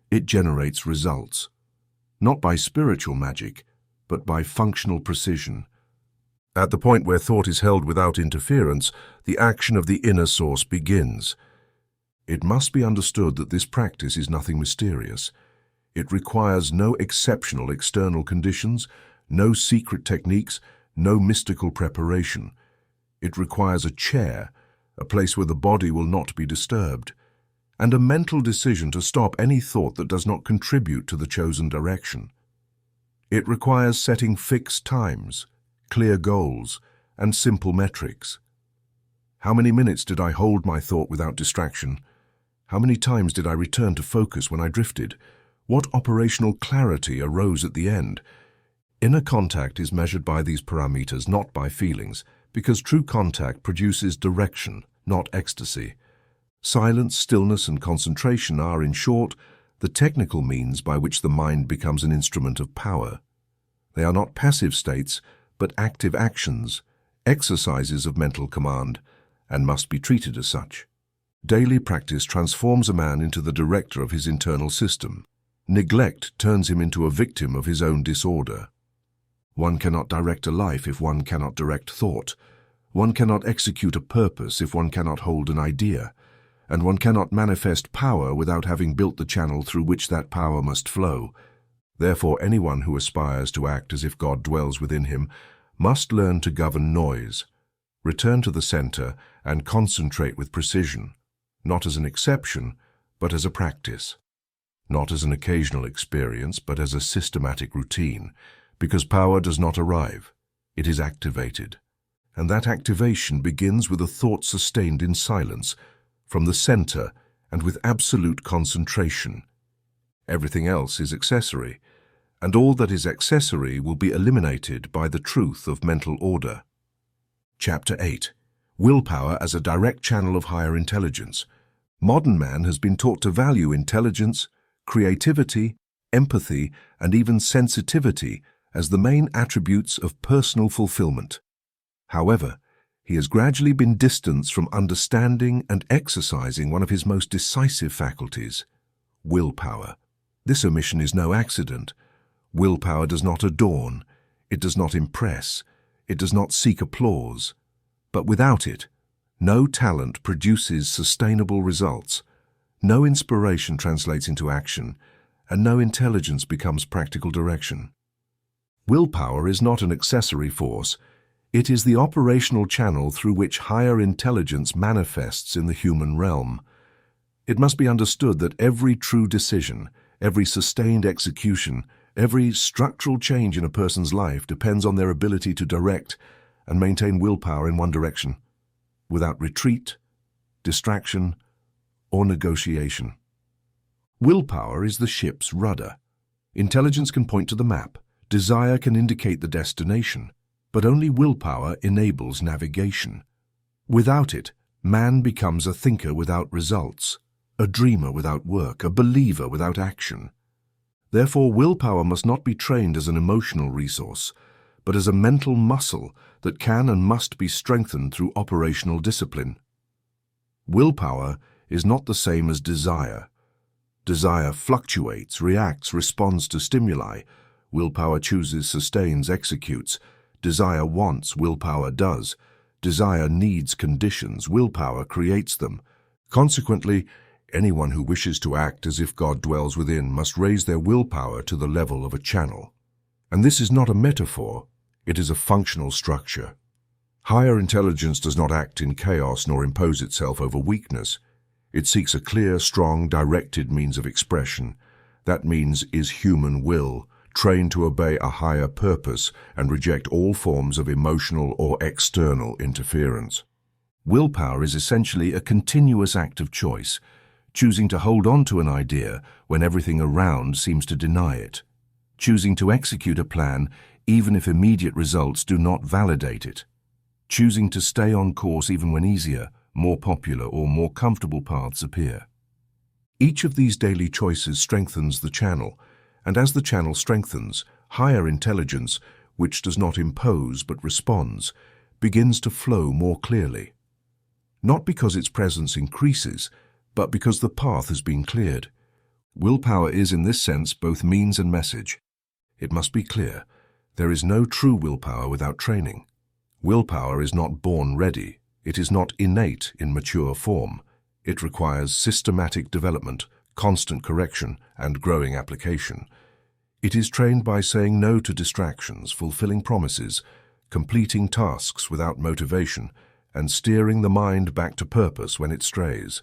it generates results. Not by spiritual magic, but by functional precision. At the point where thought is held without interference, the action of the inner source begins. It must be understood that this practice is nothing mysterious. It requires no exceptional external conditions, no secret techniques, no mystical preparation. It requires a chair, a place where the body will not be disturbed, and a mental decision to stop any thought that does not contribute to the chosen direction. It requires setting fixed times, clear goals, and simple metrics. How many minutes did I hold my thought without distraction? How many times did I return to focus when I drifted? What operational clarity arose at the end? Inner contact is measured by these parameters, not by feelings, because true contact produces direction, not ecstasy. Silence, stillness, and concentration are, in short, the technical means by which the mind becomes an instrument of power. They are not passive states, but active actions, exercises of mental command, and must be treated as such. Daily practice transforms a man into the director of his internal system. Neglect turns him into a victim of his own disorder. One cannot direct a life if one cannot direct thought. One cannot execute a purpose if one cannot hold an idea. And one cannot manifest power without having built the channel through which that power must flow. Therefore, anyone who aspires to act as if God dwells within him must learn to govern noise, return to the center, and concentrate with precision, not as an exception, but as a practice. Not as an occasional experience, but as a systematic routine, because power does not arrive, it is activated. And that activation begins with a thought sustained in silence, from the center and with absolute concentration. Everything else is accessory, and all that is accessory will be eliminated by the truth of mental order. Chapter 8. Willpower as a direct channel of higher intelligence. Modern man has been taught to value intelligence, creativity, empathy, and even sensitivity as the main attributes of personal fulfillment. However, he has gradually been distanced from understanding and exercising one of his most decisive faculties, willpower. This omission is no accident. Willpower does not adorn, it does not impress, it does not seek applause. But without it, no talent produces sustainable results, no inspiration translates into action, and no intelligence becomes practical direction. Willpower is not an accessory force. It is the operational channel through which higher intelligence manifests in the human realm. It must be understood that every true decision, every sustained execution, every structural change in a person's life depends on their ability to direct and maintain willpower in one direction, without retreat, distraction, or negotiation. Willpower is the ship's rudder. Intelligence can point to the map, desire can indicate the destination, but only willpower enables navigation. Without it, man becomes a thinker without results, a dreamer without work, a believer without action. Therefore, willpower must not be trained as an emotional resource, but as a mental muscle that can and must be strengthened through operational discipline. Willpower is not the same as desire. Desire fluctuates, reacts, responds to stimuli. Willpower chooses, sustains, executes. Desire wants, willpower does. Desire needs conditions, willpower creates them. Consequently, anyone who wishes to act as if God dwells within must raise their willpower to the level of a channel. And this is not a metaphor, it is a functional structure. Higher intelligence does not act in chaos nor impose itself over weakness. It seeks a clear, strong, directed means of expression. That means is human will, trained to obey a higher purpose and reject all forms of emotional or external interference. Willpower is essentially a continuous act of choice, choosing to hold on to an idea when everything around seems to deny it, choosing to execute a plan even if immediate results do not validate it, choosing to stay on course even when easier, more popular, or more comfortable paths appear. Each of these daily choices strengthens the channel, and as the channel strengthens, higher intelligence, which does not impose but responds, begins to flow more clearly. Not because its presence increases, but because the path has been cleared. Willpower is, in this sense, both means and message. It must be clear, there is no true willpower without training. Willpower is not born ready. It is not innate in mature form. It requires systematic development, constant correction, and growing application. It is trained by saying no to distractions, fulfilling promises, completing tasks without motivation, and steering the mind back to purpose when it strays.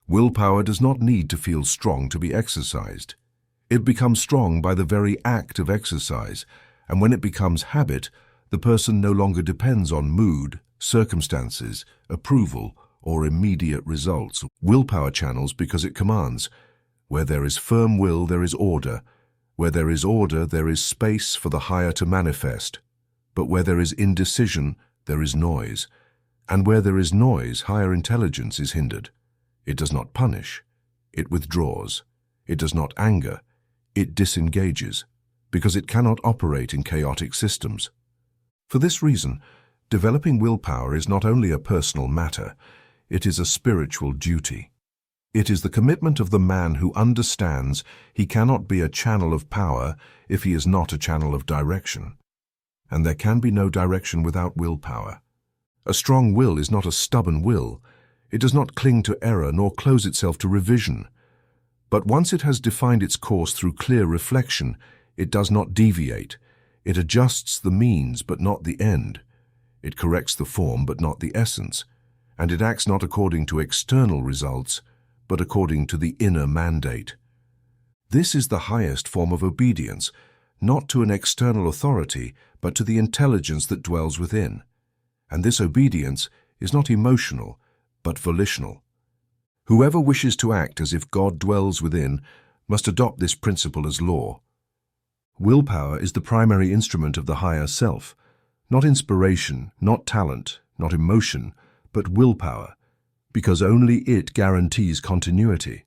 Willpower does not need to feel strong to be exercised. It becomes strong by the very act of exercise, and when it becomes habit, the person no longer depends on mood, circumstances, approval, or immediate results. Willpower channels because it commands. Where there is firm will, there is order. Where there is order, there is space for the higher to manifest. But where there is indecision, there is noise. And where there is noise, higher intelligence is hindered. It does not punish. It withdraws. It does not anger. It disengages, because it cannot operate in chaotic systems. For this reason, developing willpower is not only a personal matter, it is a spiritual duty. It is the commitment of the man who understands he cannot be a channel of power if he is not a channel of direction. And there can be no direction without willpower. A strong will is not a stubborn will. It does not cling to error nor close itself to revision. But once it has defined its course through clear reflection, it does not deviate. It adjusts the means but not the end. It corrects the form but not the essence. And it acts not according to external results, but according to the inner mandate. This is the highest form of obedience, not to an external authority, but to the intelligence that dwells within. And this obedience is not emotional, but volitional. Whoever wishes to act as if God dwells within must adopt this principle as law. Willpower is the primary instrument of the higher self, not inspiration, not talent, not emotion, but willpower, because only it guarantees continuity.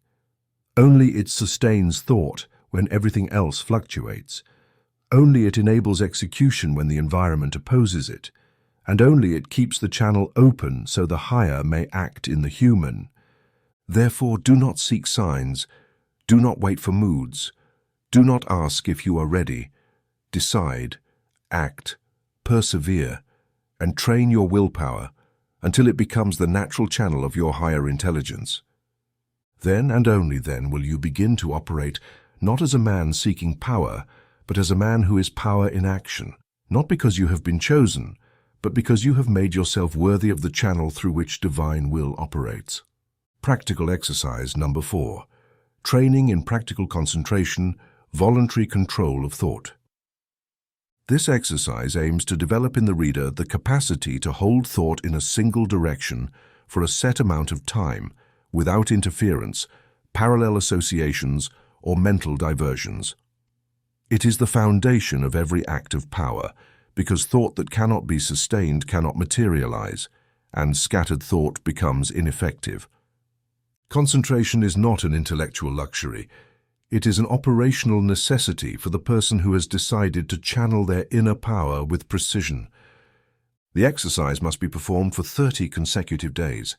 Only it sustains thought when everything else fluctuates. Only it enables execution when the environment opposes it, and only it keeps the channel open so the higher may act in the human. Therefore, do not seek signs, do not wait for moods, do not ask if you are ready. Decide, act, persevere, and train your willpower until it becomes the natural channel of your higher intelligence. Then and only then will you begin to operate not as a man seeking power, but as a man who is power in action, not because you have been chosen, but because you have made yourself worthy of the channel through which divine will operates. Practical exercise number 4. Training in practical concentration, voluntary control of thought. This exercise aims to develop in the reader the capacity to hold thought in a single direction for a set amount of time, without interference, parallel associations, or mental diversions. It is the foundation of every act of power, because thought that cannot be sustained cannot materialize, and scattered thought becomes ineffective. Concentration is not an intellectual luxury. It is an operational necessity for the person who has decided to channel their inner power with precision. The exercise must be performed for 30 consecutive days.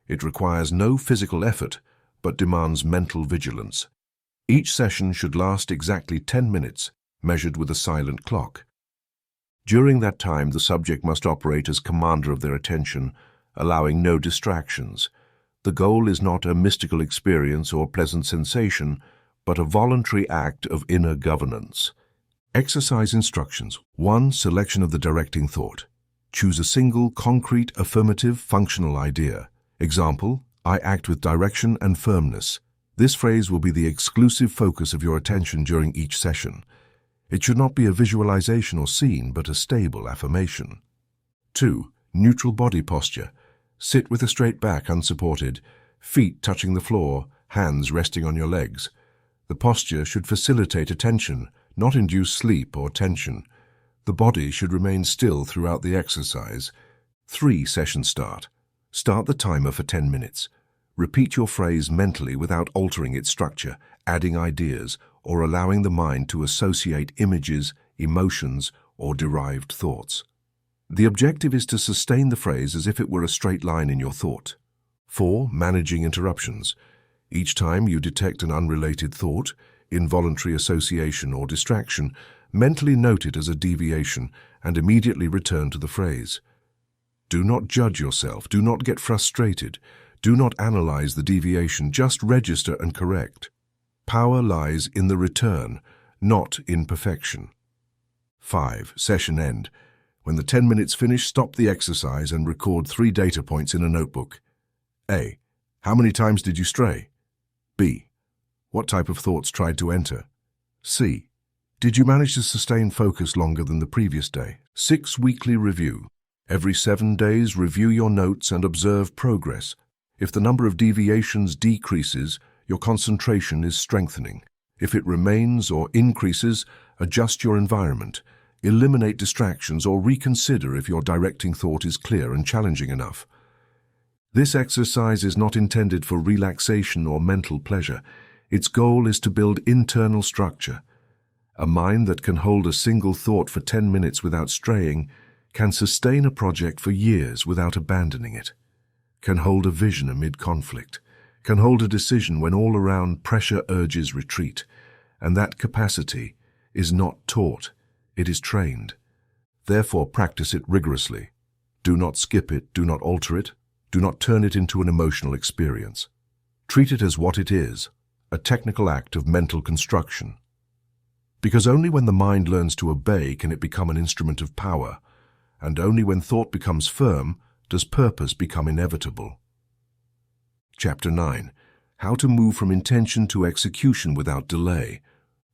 It requires no physical effort, but demands mental vigilance. Each session should last exactly 10 minutes, measured with a silent clock. During that time, the subject must operate as commander of their attention, allowing no distractions. The goal is not a mystical experience or pleasant sensation, but a voluntary act of inner governance. Exercise instructions. 1. Selection of the directing thought. Choose a single, concrete, affirmative, functional idea. Example, I act with direction and firmness. This phrase will be the exclusive focus of your attention during each session. It should not be a visualization or scene, but a stable affirmation. 2. Neutral body posture. Sit with a straight back unsupported, feet touching the floor, hands resting on your legs. The posture should facilitate attention, not induce sleep or tension. The body should remain still throughout the exercise. 3. Session start. Start the timer for 10 minutes. Repeat your phrase mentally without altering its structure, adding ideas, or allowing the mind to associate images, emotions, or derived thoughts. The objective is to sustain the phrase as if it were a straight line in your thought. 4. Managing interruptions. Each time you detect an unrelated thought, involuntary association, or distraction, mentally note it as a deviation and immediately return to the phrase. Do not judge yourself. Do not get frustrated. Do not analyze the deviation, just register and correct. Power lies in the return, not in perfection. 5. Session end. When the 10 minutes finish, stop the exercise and record 3 data points in a notebook. A. How many times did you stray? B. What type of thoughts tried to enter? C. Did you manage to sustain focus longer than the previous day? 6. Weekly review. Every 7 days, review your notes and observe progress. If the number of deviations decreases, your concentration is strengthening. If it remains or increases, adjust your environment. Eliminate distractions or reconsider if your directing thought is clear and challenging enough. This exercise is not intended for relaxation or mental pleasure. Its goal is to build internal structure. A mind that can hold a single thought for 10 minutes without straying can sustain a project for years without abandoning it, can hold a vision amid conflict, can hold a decision when all around pressure urges retreat, and that capacity is not taught, it is trained. Therefore, practice it rigorously. Do not skip it, do not alter it, do not turn it into an emotional experience. Treat it as what it is, a technical act of mental construction. Because only when the mind learns to obey can it become an instrument of power, and only when thought becomes firm does purpose become inevitable. Chapter 9. How to move from intention to execution without delay.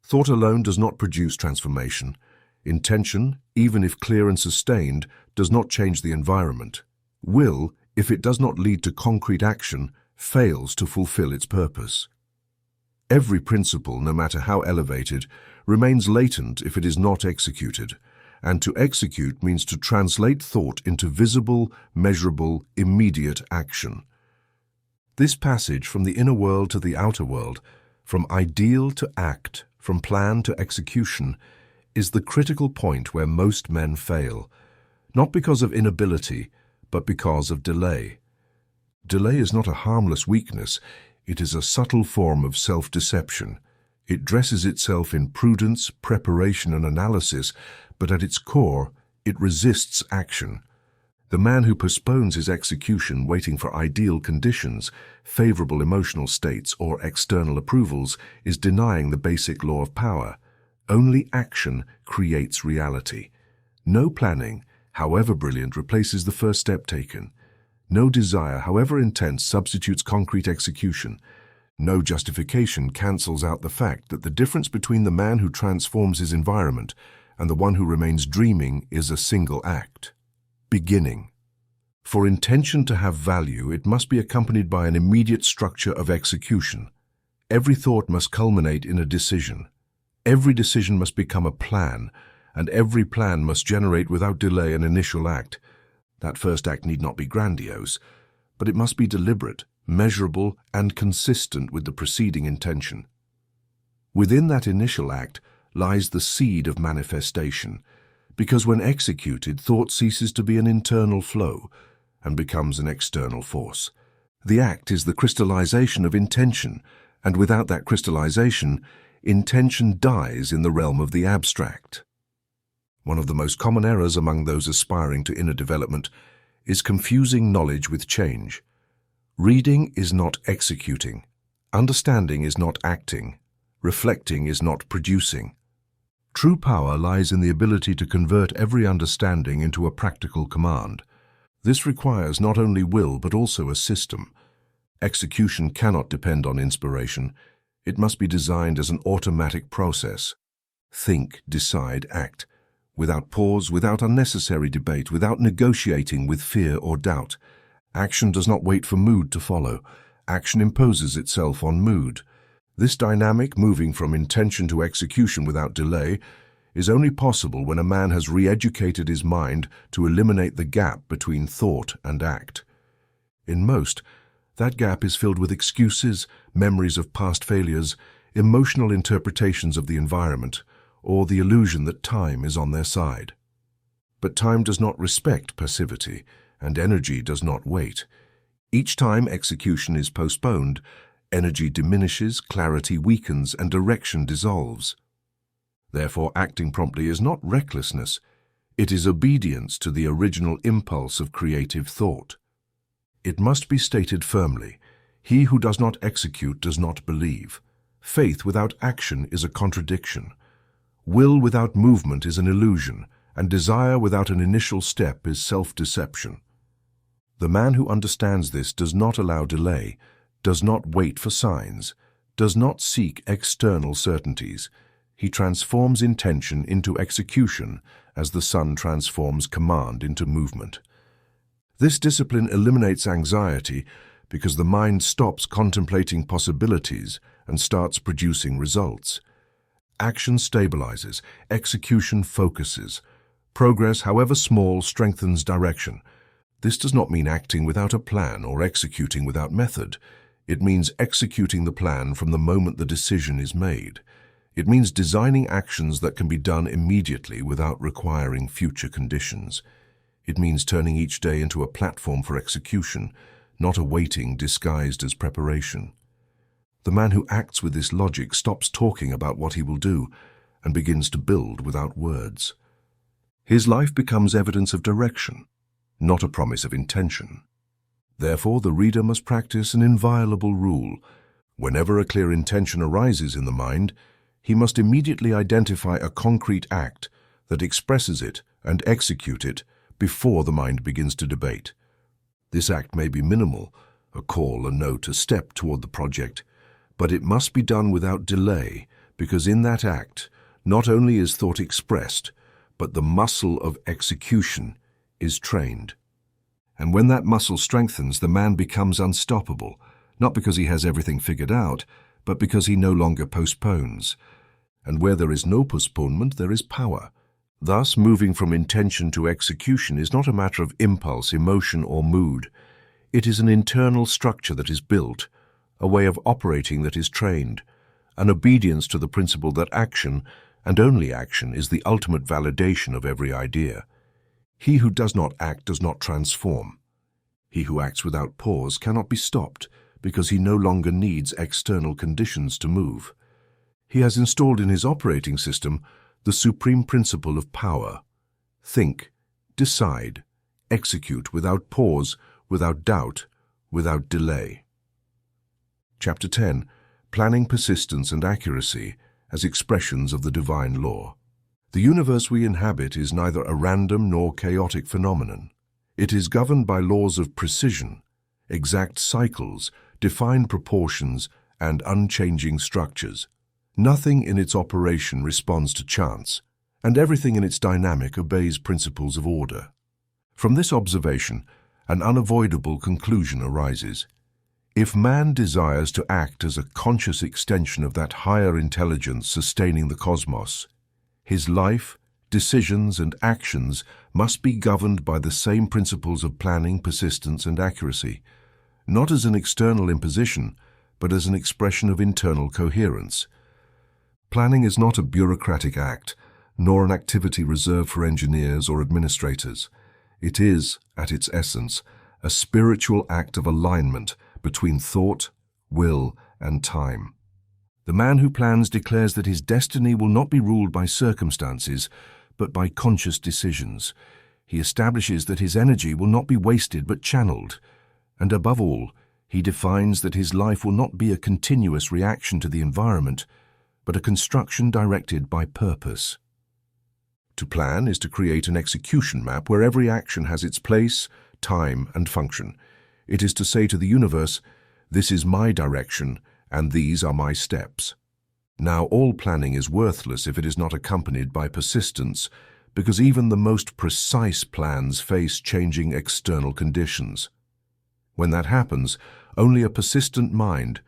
Thought alone does not produce transformation. Intention, even if clear and sustained, does not change the environment. Will, if it does not lead to concrete action, fails to fulfill its purpose. Every principle, no matter how elevated, remains latent if it is not executed, and to execute means to translate thought into visible, measurable, immediate action. This passage from the inner world to the outer world, from ideal to act, from plan to execution, is the critical point where most men fail, not because of inability, but because of delay. Delay is not a harmless weakness, it is a subtle form of self-deception. It dresses itself in prudence, preparation, and analysis, but at its core, it resists action. The man who postpones his execution waiting for ideal conditions, favorable emotional states, or external approvals is denying the basic law of power. Only action creates reality. No planning, however brilliant, replaces the first step taken. No desire, however intense, substitutes concrete execution. No justification cancels out the fact that the difference between the man who transforms his environment and the one who remains dreaming is a single act. Beginning. For intention to have value, it must be accompanied by an immediate structure of execution. Every thought must culminate in a decision. Every decision must become a plan, and every plan must generate without delay an initial act. That first act need not be grandiose, but it must be deliberate, measurable, and consistent with the preceding intention. Within that initial act lies the seed of manifestation, because when executed, thought ceases to be an internal flow and becomes an external force. The act is the crystallization of intention, and without that crystallization, intention dies in the realm of the abstract. One of the most common errors among those aspiring to inner development is confusing knowledge with change. Reading is not executing. Understanding is not acting. Reflecting is not producing. True power lies in the ability to convert every understanding into a practical command. This requires not only will but also a system. Execution cannot depend on inspiration. It must be designed as an automatic process. Think, decide, act. Without pause, without unnecessary debate, without negotiating with fear or doubt. Action does not wait for mood to follow. Action imposes itself on mood. This dynamic, moving from intention to execution without delay, is only possible when a man has re-educated his mind to eliminate the gap between thought and act. In most, that gap is filled with excuses, memories of past failures, emotional interpretations of the environment, or the illusion that time is on their side. But time does not respect passivity, and energy does not wait. Each time execution is postponed, energy diminishes, clarity weakens, and direction dissolves. Therefore, acting promptly is not recklessness. It is obedience to the original impulse of creative thought. it must be stated firmly. He who does not execute does not believe. Faith without action is a contradiction. Will without movement is an illusion, and desire without an initial step is self-deception. The man who understands this does not allow delay, does not wait for signs, does not seek external certainties. He transforms intention into execution as the sun transforms command into movement. This discipline eliminates anxiety because the mind stops contemplating possibilities and starts producing results. Action stabilizes, execution focuses. Progress, however small, strengthens direction. This does not mean acting without a plan or executing without method. It means executing the plan from the moment the decision is made. It means designing actions that can be done immediately without requiring future conditions. It means turning each day into a platform for execution, not a waiting disguised as preparation. The man who acts with this logic stops talking about what he will do and begins to build without words. His life becomes evidence of direction, not a promise of intention. Therefore, the reader must practice an inviolable rule. Whenever a clear intention arises in the mind, he must immediately identify a concrete act that expresses it and execute it before the mind begins to debate. This act may be minimal, a call, a note, a step toward the project, but it must be done without delay, because in that act, not only is thought expressed, but the muscle of execution is trained. And when that muscle strengthens, the man becomes unstoppable, not because he has everything figured out, but because he no longer postpones. And where there is no postponement, there is power. Thus, moving from intention to execution is not a matter of impulse, emotion, or mood. It is an internal structure that is built, a way of operating that is trained, an obedience to the principle that action, and only action, is the ultimate validation of every idea. He who does not act does not transform. He who acts without pause cannot be stopped because he no longer needs external conditions to move. He has installed in his operating system the supreme principle of power. Think, decide, execute without pause, without doubt, without delay. Chapter 10. Planning, Persistence, and Accuracy as Expressions of the Divine Law. The universe we inhabit is neither a random nor chaotic phenomenon. It is governed by laws of precision, exact cycles, defined proportions, and unchanging structures. Nothing in its operation responds to chance, and everything in its dynamic obeys principles of order. From this observation, an unavoidable conclusion arises. If man desires to act as a conscious extension of that higher intelligence sustaining the cosmos, his life, decisions, and actions must be governed by the same principles of planning, persistence, and accuracy, not as an external imposition, but as an expression of internal coherence. Planning is not a bureaucratic act, nor an activity reserved for engineers or administrators. It is, at its essence, a spiritual act of alignment between thought, will, and time. The man who plans declares that his destiny will not be ruled by circumstances, but by conscious decisions. He establishes that his energy will not be wasted but channeled. And above all, he defines that his life will not be a continuous reaction to the environment, but a construction directed by purpose. To plan is to create an execution map where every action has its place, time, and function. It is to say to the universe, "This is my direction, and these are my steps." Now, all planning is worthless if it is not accompanied by persistence, because even the most precise plans face changing external conditions. When that happens, only a persistent mind,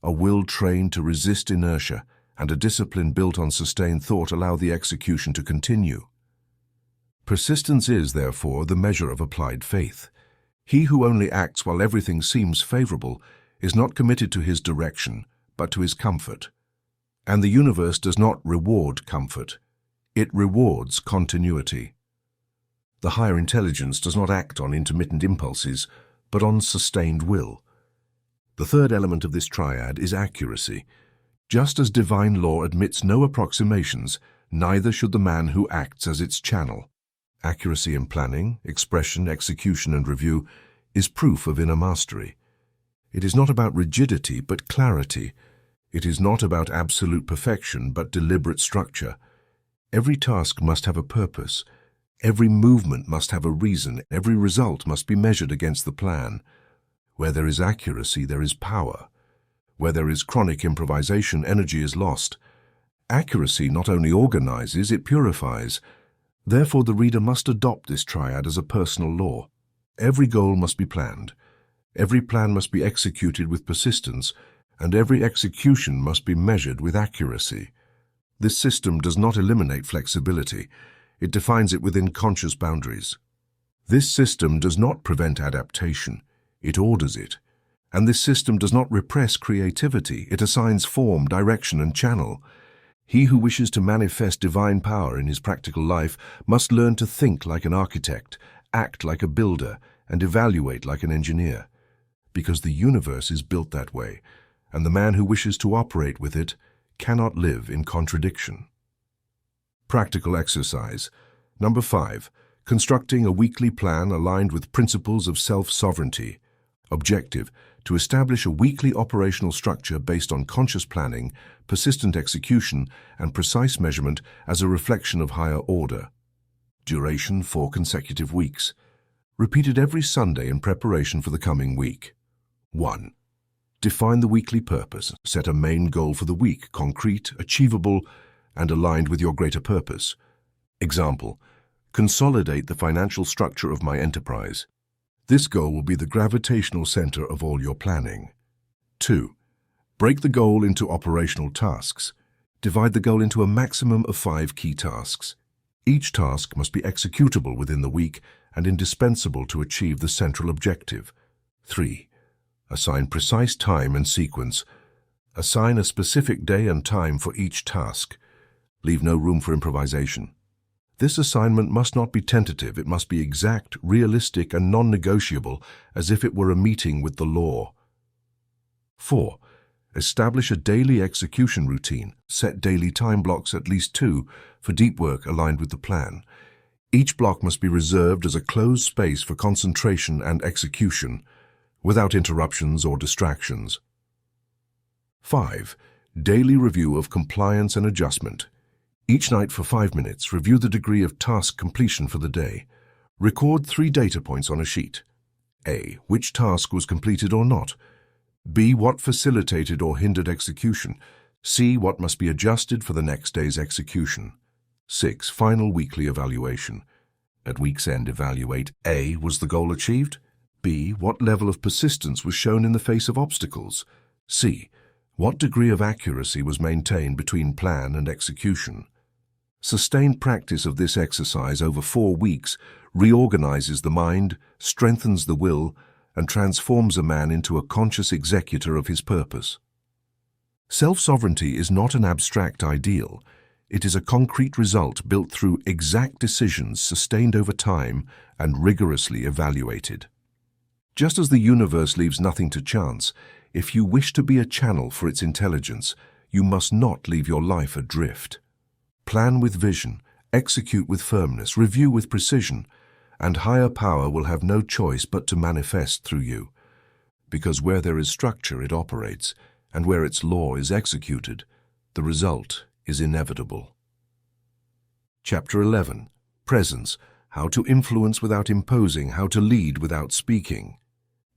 a will trained to resist inertia, and a discipline built on sustained thought allow the execution to continue. Persistence is, therefore, the measure of applied faith. He who only acts while everything seems favorable is not committed to his direction, but to his comfort. And the universe does not reward comfort. It rewards continuity. The higher intelligence does not act on intermittent impulses, but on sustained will. The third element of this triad is accuracy. Just as divine law admits no approximations, neither should the man who acts as its channel. Accuracy in planning, expression, execution, and review is proof of inner mastery. It is not about rigidity, but clarity. It is not about absolute perfection, but deliberate structure. Every task must have a purpose. Every movement must have a reason. Every result must be measured against the plan. Where there is accuracy, there is power. Where there is chronic improvisation, energy is lost. Accuracy not only organizes, it purifies. Therefore, the reader must adopt this triad as a personal law. Every goal must be planned. Every plan must be executed with persistence, and every execution must be measured with accuracy. This system does not eliminate flexibility. It defines it within conscious boundaries. This system does not prevent adaptation. It orders it. And this system does not repress creativity. It assigns form, direction, and channel. He who wishes to manifest divine power in his practical life must learn to think like an architect, act like a builder, and evaluate like an engineer. Because the universe is built that way, and the man who wishes to operate with it cannot live in contradiction. Practical exercise. Number 5. Constructing a weekly plan aligned with principles of self-sovereignty. Objective: to establish a weekly operational structure based on conscious planning, persistent execution, and precise measurement as a reflection of higher order. Duration: 4 consecutive weeks. Repeated every Sunday in preparation for the coming week. 1. Define the weekly purpose. Set a main goal for the week, concrete, achievable, and aligned with your greater purpose. Example: consolidate the financial structure of my enterprise. This goal will be the gravitational center of all your planning. 2. Break the goal into operational tasks. Divide the goal into a maximum of 5 key tasks. Each task must be executable within the week and indispensable to achieve the central objective. 3. Assign precise time and sequence. Assign a specific day and time for each task. Leave no room for improvisation. This assignment must not be tentative. It must be exact, realistic, and non-negotiable, as if it were a meeting with the law. 4. Establish a daily execution routine. Set daily time blocks, at least 2, for deep work aligned with the plan. Each block must be reserved as a closed space for concentration and execution, without interruptions or distractions. 5. Daily review of compliance and adjustment. Each night for 5 minutes, review the degree of task completion for the day. Record 3 data points on a sheet. A. Which task was completed or not? B. What facilitated or hindered execution? C. What must be adjusted for the next day's execution? 6. Final weekly evaluation. At week's end, evaluate: A. Was the goal achieved? B. What level of persistence was shown in the face of obstacles? C. What degree of accuracy was maintained between plan and execution? Sustained practice of this exercise over 4 weeks reorganizes the mind, strengthens the will, and transforms a man into a conscious executor of his purpose. Self-sovereignty is not an abstract ideal. It is a concrete result built through exact decisions sustained over time and rigorously evaluated. Just as the universe leaves nothing to chance, if you wish to be a channel for its intelligence, you must not leave your life adrift. Plan with vision, execute with firmness, review with precision, and higher power will have no choice but to manifest through you. Because where there is structure, it operates, and where its law is executed, the result is inevitable. Chapter 11. Presence: how to influence without imposing, how to lead without speaking.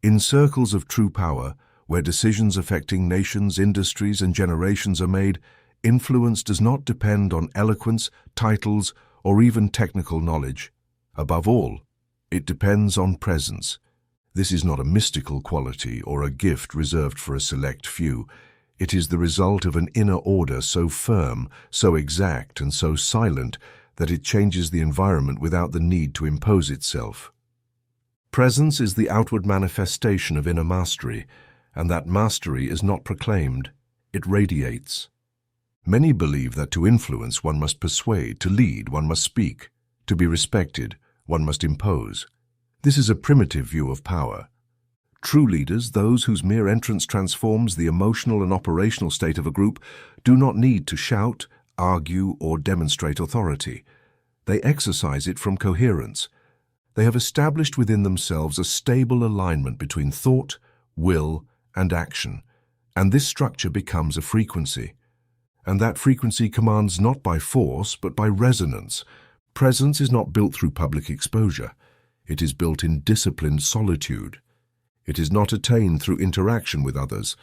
In circles of true power, where decisions affecting nations, industries, and generations are made, influence does not depend on eloquence, titles, or even technical knowledge. Above all, it depends on presence. This is not a mystical quality or a gift reserved for a select few. It is the result of an inner order so firm, so exact, and so silent that it changes the environment without the need to impose itself. Presence is the outward manifestation of inner mastery, and that mastery is not proclaimed. It radiates. Many believe that to influence one must persuade, to lead one must speak, to be respected one must impose. This is a primitive view of power. True leaders, those whose mere entrance transforms the emotional and operational state of a group, do not need to shout, argue, or demonstrate authority. They exercise it from coherence. They have established within themselves a stable alignment between thought, will, and action, and this structure becomes a frequency. And that frequency commands not by force, but by resonance. Presence is not built through public exposure. It is built in disciplined solitude. It is not attained through interaction with others.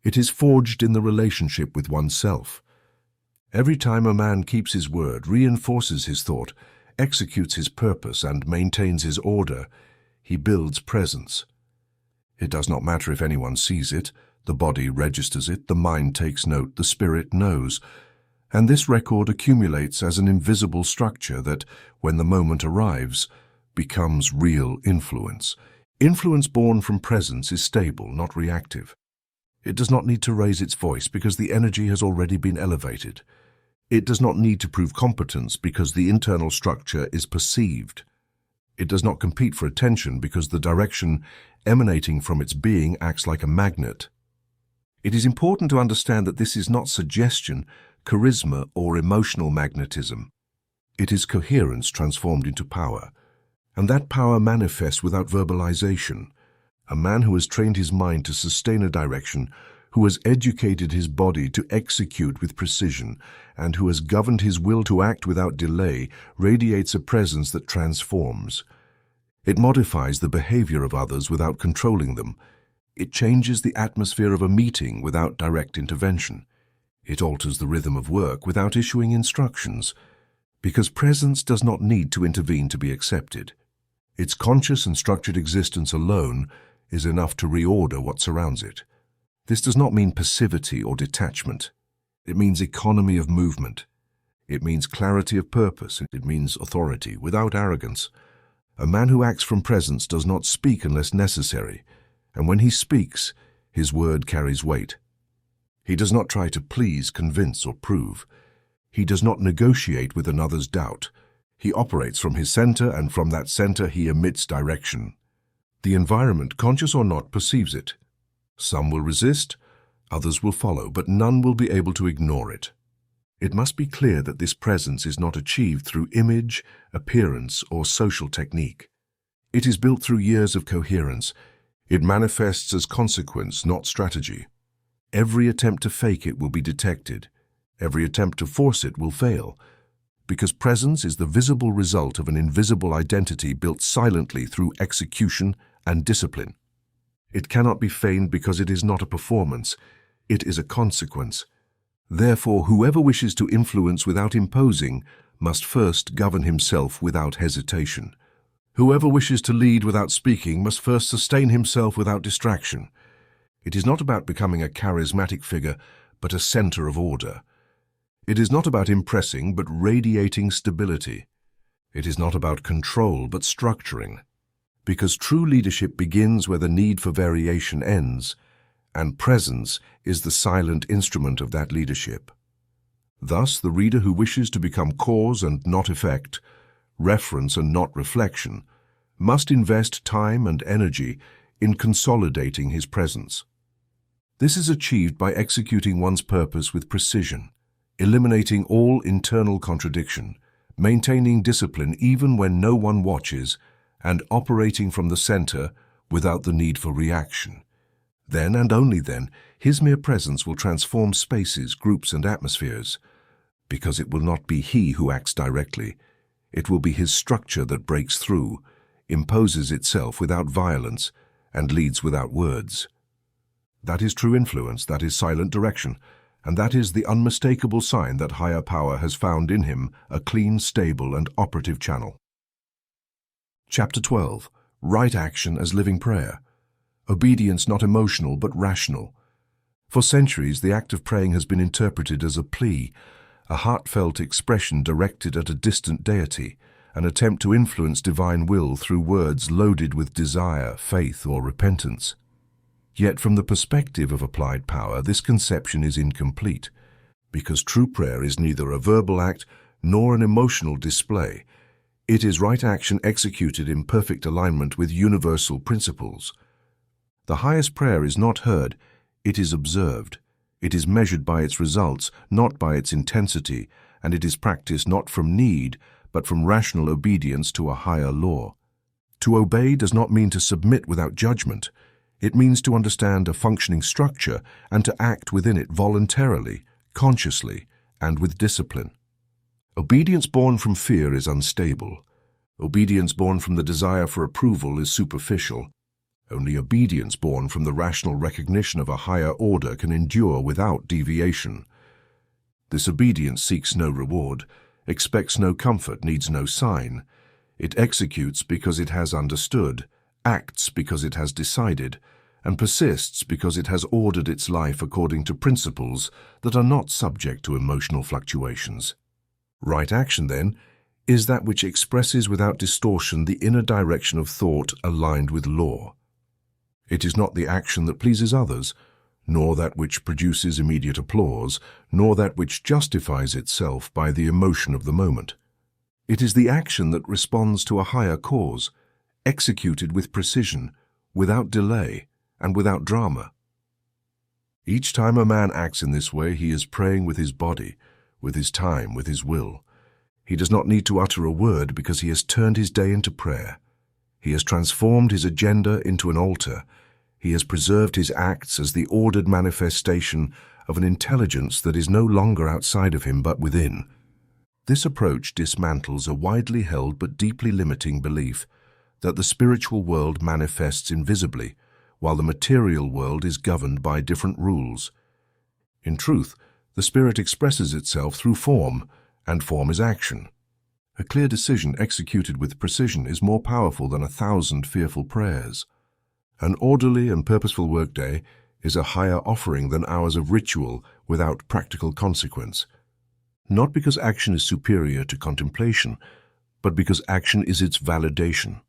It is forged in the relationship with oneself. Every time a man keeps his word, reinforces his thought, executes his purpose, and maintains his order, he builds presence. It does not matter if anyone sees it. The body registers it, the mind takes note, the spirit knows. And this record accumulates as an invisible structure that, when the moment arrives, becomes real influence. Influence born from presence is stable, not reactive. It does not need to raise its voice because the energy has already been elevated. It does not need to prove competence because the internal structure is perceived. It does not compete for attention because the direction emanating from its being acts like a magnet. It is important to understand that this is not suggestion, charisma, or emotional magnetism. It is coherence transformed into power, and that power manifests without verbalization. A man who has trained his mind to sustain a direction, who has educated his body to execute with precision, and who has governed his will to act without delay, radiates a presence that transforms. It modifies the behavior of others without controlling them. It changes the atmosphere of a meeting without direct intervention. It alters the rhythm of work without issuing instructions, because presence does not need to intervene to be accepted. Its conscious and structured existence alone is enough to reorder what surrounds it. This does not mean passivity or detachment. It means economy of movement. It means clarity of purpose. It means authority without arrogance. A man who acts from presence does not speak unless necessary, and when he speaks, his word carries weight. He does not try to please, convince, or prove. He does not negotiate with another's doubt. He operates from his center, and from that center he emits direction. The environment, conscious or not, perceives it. Some will resist, others will follow, but none will be able to ignore it. It must be clear that this presence is not achieved through image, appearance, or social technique. It is built through years of coherence. It manifests as consequence, not strategy. Every attempt to fake it will be detected. Every attempt to force it will fail, because presence is the visible result of an invisible identity built silently through execution and discipline. It cannot be feigned because it is not a performance. It is a consequence. Therefore, whoever wishes to influence without imposing must first govern himself without hesitation. Whoever wishes to lead without speaking must first sustain himself without distraction. It is not about becoming a charismatic figure, but a center of order. It is not about impressing, but radiating stability. It is not about control, but structuring. Because true leadership begins where the need for variation ends, and presence is the silent instrument of that leadership. Thus, the reader who wishes to become cause and not effect, reference and not reflection, must invest time and energy in consolidating his presence. This is achieved by executing one's purpose with precision, eliminating all internal contradiction, maintaining discipline even when no one watches, and operating from the center without the need for reaction. Then, and only then, his mere presence will transform spaces, groups, and atmospheres, because it will not be he who acts directly. It will be his structure that breaks through, imposes itself without violence, and leads without words. That is true influence, that is silent direction, and that is the unmistakable sign that higher power has found in him a clean, stable, and operative channel. Chapter 12. Right action as living prayer. Obedience not emotional but rational. For centuries, the act of praying has been interpreted as a plea, a heartfelt expression directed at a distant deity, an attempt to influence divine will through words loaded with desire, faith, or repentance. Yet from the perspective of applied power, this conception is incomplete, because true prayer is neither a verbal act nor an emotional display. It is right action executed in perfect alignment with universal principles. The highest prayer is not heard, it is observed. It is measured by its results, not by its intensity, and it is practiced not from need, but from rational obedience to a higher law. To obey does not mean to submit without judgment. It means to understand a functioning structure and to act within it voluntarily, consciously, and with discipline. Obedience born from fear is unstable. Obedience born from the desire for approval is superficial. Only obedience born from the rational recognition of a higher order can endure without deviation. This obedience seeks no reward, expects no comfort, needs no sign. It executes because it has understood, acts because it has decided, and persists because it has ordered its life according to principles that are not subject to emotional fluctuations. Right action, then, is that which expresses without distortion the inner direction of thought aligned with law. It is not the action that pleases others, nor that which produces immediate applause, nor that which justifies itself by the emotion of the moment. It is the action that responds to a higher cause, executed with precision, without delay, and without drama. Each time a man acts in this way, he is praying with his body, with his time, with his will. He does not need to utter a word because he has turned his day into prayer. He has transformed his agenda into an altar. He has preserved his acts as the ordered manifestation of an intelligence that is no longer outside of him but within. This approach dismantles a widely held but deeply limiting belief that the spiritual world manifests invisibly, while the material world is governed by different rules. In truth, the spirit expresses itself through form, and form is action. A clear decision executed with precision is more powerful than 1,000 fearful prayers. An orderly and purposeful workday is a higher offering than hours of ritual without practical consequence. Not because action is superior to contemplation, but because action is its validation.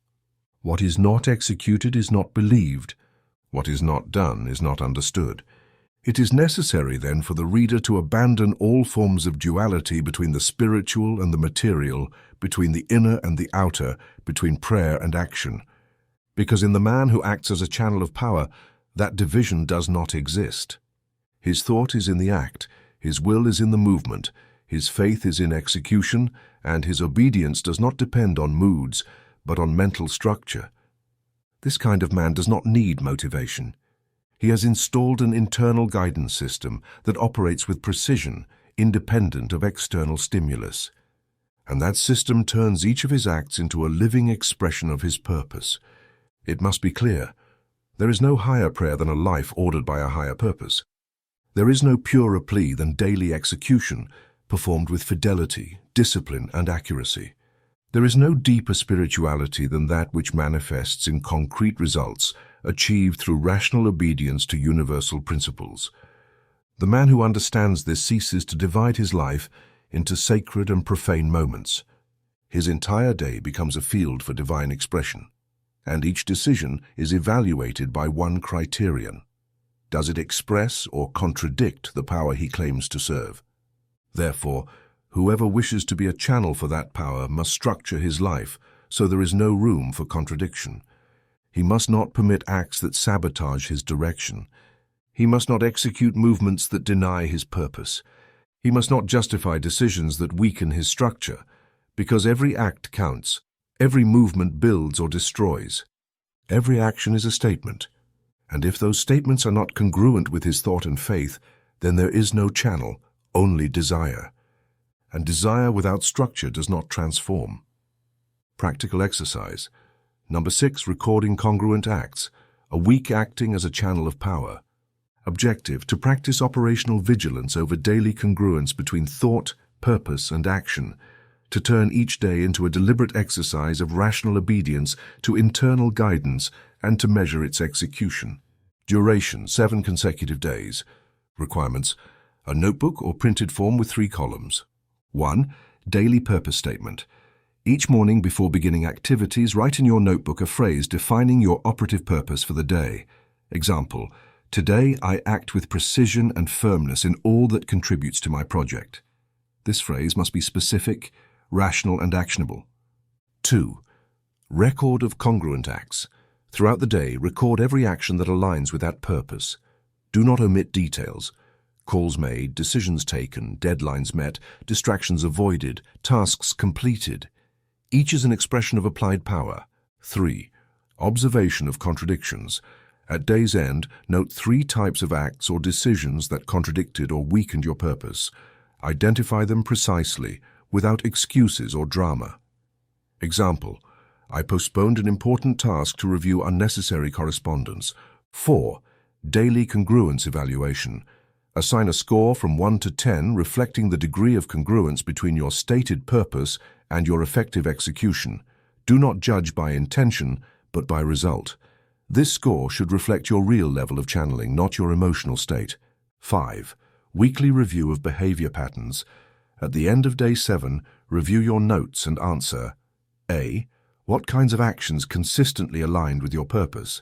What is not executed is not believed. What is not done is not understood. It is necessary, then, for the reader to abandon all forms of duality between the spiritual and the material, between the inner and the outer, between prayer and action. Because in the man who acts as a channel of power, that division does not exist. His thought is in the act, his will is in the movement, his faith is in execution, and his obedience does not depend on moods, but on mental structure. This kind of man does not need motivation. He has installed an internal guidance system that operates with precision, independent of external stimulus. And that system turns each of his acts into a living expression of his purpose. It must be clear, there is no higher prayer than a life ordered by a higher purpose. There is no purer plea than daily execution, performed with fidelity, discipline, and accuracy. There is no deeper spirituality than that which manifests in concrete results achieved through rational obedience to universal principles. The man who understands this ceases to divide his life into sacred and profane moments. His entire day becomes a field for divine expression, and each decision is evaluated by one criterion. Does it express or contradict the power he claims to serve? Therefore, whoever wishes to be a channel for that power must structure his life so there is no room for contradiction. He must not permit acts that sabotage his direction. He must not execute movements that deny his purpose. He must not justify decisions that weaken his structure, because every act counts. Every movement builds or destroys. Every action is a statement, and if those statements are not congruent with his thought and faith, then there is no channel, only desire. And desire without structure does not transform. Practical exercise. Number 6, recording congruent acts, a week acting as a channel of power. Objective, to practice operational vigilance over daily congruence between thought, purpose, and action, to turn each day into a deliberate exercise of rational obedience to internal guidance and to measure its execution. Duration, 7 consecutive days. Requirements, a notebook or printed form with 3 columns. 1. Daily purpose statement. Each morning before beginning activities, write in your notebook a phrase defining your operative purpose for the day. Example, today I act with precision and firmness in all that contributes to my project. This phrase must be specific, rational, and actionable. 2. Record of congruent acts. Throughout the day, record every action that aligns with that purpose. Do not omit details. Calls made, decisions taken, deadlines met, distractions avoided, tasks completed. Each is an expression of applied power. 3. Observation of contradictions. At day's end, note 3 types of acts or decisions that contradicted or weakened your purpose. Identify them precisely, without excuses or drama. Example: I postponed an important task to review unnecessary correspondence. 4. Daily congruence evaluation. Assign a score from 1 to 10 reflecting the degree of congruence between your stated purpose and your effective execution. Do not judge by intention, but by result. This score should reflect your real level of channeling, not your emotional state. 5. Weekly review of behavior patterns. At the end of day 7, review your notes and answer: A. What kinds of actions consistently aligned with your purpose?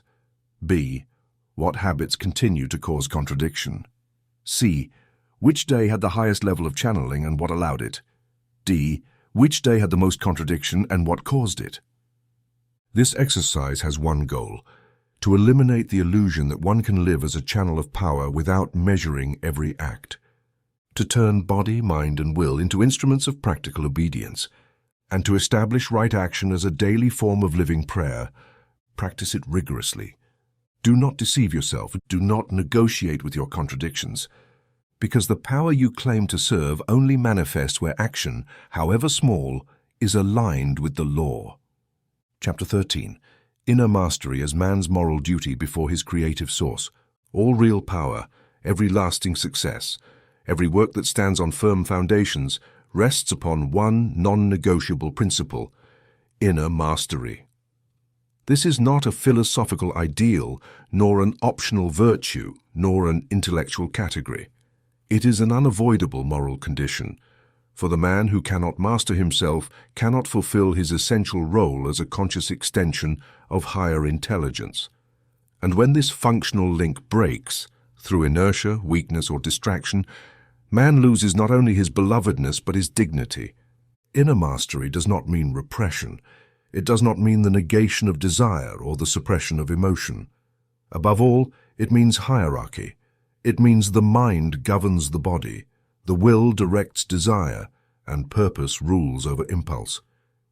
B. What habits continue to cause contradiction? C. Which day had the highest level of channeling and what allowed it? D. Which day had the most contradiction and what caused it? This exercise has one goal: to eliminate the illusion that one can live as a channel of power without measuring every act. To turn body, mind, and will into instruments of practical obedience, and to establish right action as a daily form of living prayer. Practice it rigorously. Do not deceive yourself. Do not negotiate with your contradictions, because the power you claim to serve only manifests where action, however small, is aligned with the law. Chapter 13. Inner Mastery as Man's Moral Duty Before His Creative Source. All real power, every lasting success, every work that stands on firm foundations rests upon one non-negotiable principle: inner mastery. This is not a philosophical ideal, nor an optional virtue, nor an intellectual category. It is an unavoidable moral condition, for the man who cannot master himself cannot fulfill his essential role as a conscious extension of higher intelligence. And when this functional link breaks, through inertia, weakness, or distraction, man loses not only his belovedness but his dignity. Inner mastery does not mean repression. It does not mean the negation of desire or the suppression of emotion. Above all, it means hierarchy. It means the mind governs the body, the will directs desire, and purpose rules over impulse.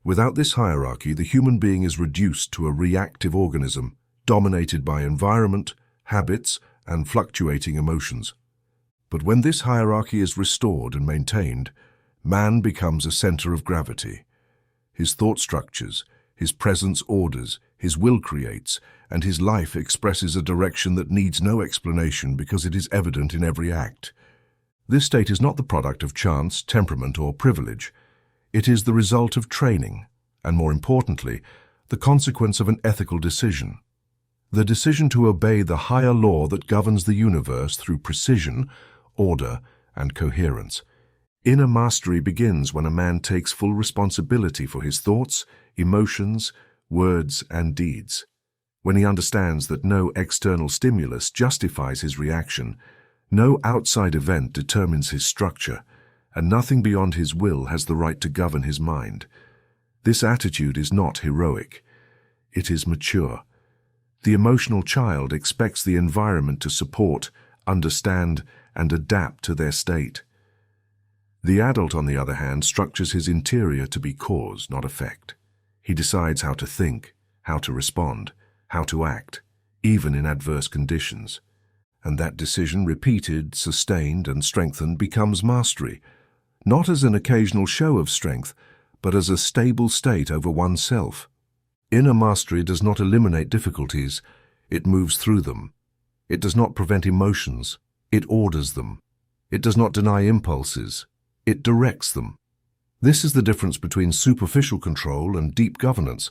Without this hierarchy, the human being is reduced to a reactive organism, dominated by environment, habits, and fluctuating emotions. But when this hierarchy is restored and maintained, man becomes a center of gravity. His thought structures, his presence orders, his will creates, and his life expresses a direction that needs no explanation because it is evident in every act. This state is not the product of chance, temperament, or privilege. It is the result of training, and more importantly, the consequence of an ethical decision. The decision to obey the higher law that governs the universe through precision, order, and coherence. Inner mastery begins when a man takes full responsibility for his thoughts, emotions, words, and deeds. When he understands that no external stimulus justifies his reaction, no outside event determines his structure, and nothing beyond his will has the right to govern his mind. This attitude is not heroic. It is mature. The emotional child expects the environment to support, understand, and adapt to their state. The adult, on the other hand, structures his interior to be cause, not effect. He decides how to think, how to respond, how to act, even in adverse conditions. And that decision, repeated, sustained, and strengthened, becomes mastery, not as an occasional show of strength, but as a stable state over oneself. Inner mastery does not eliminate difficulties, it moves through them. It does not prevent emotions, it orders them. It does not deny impulses, it directs them. This is the difference between superficial control and deep governance.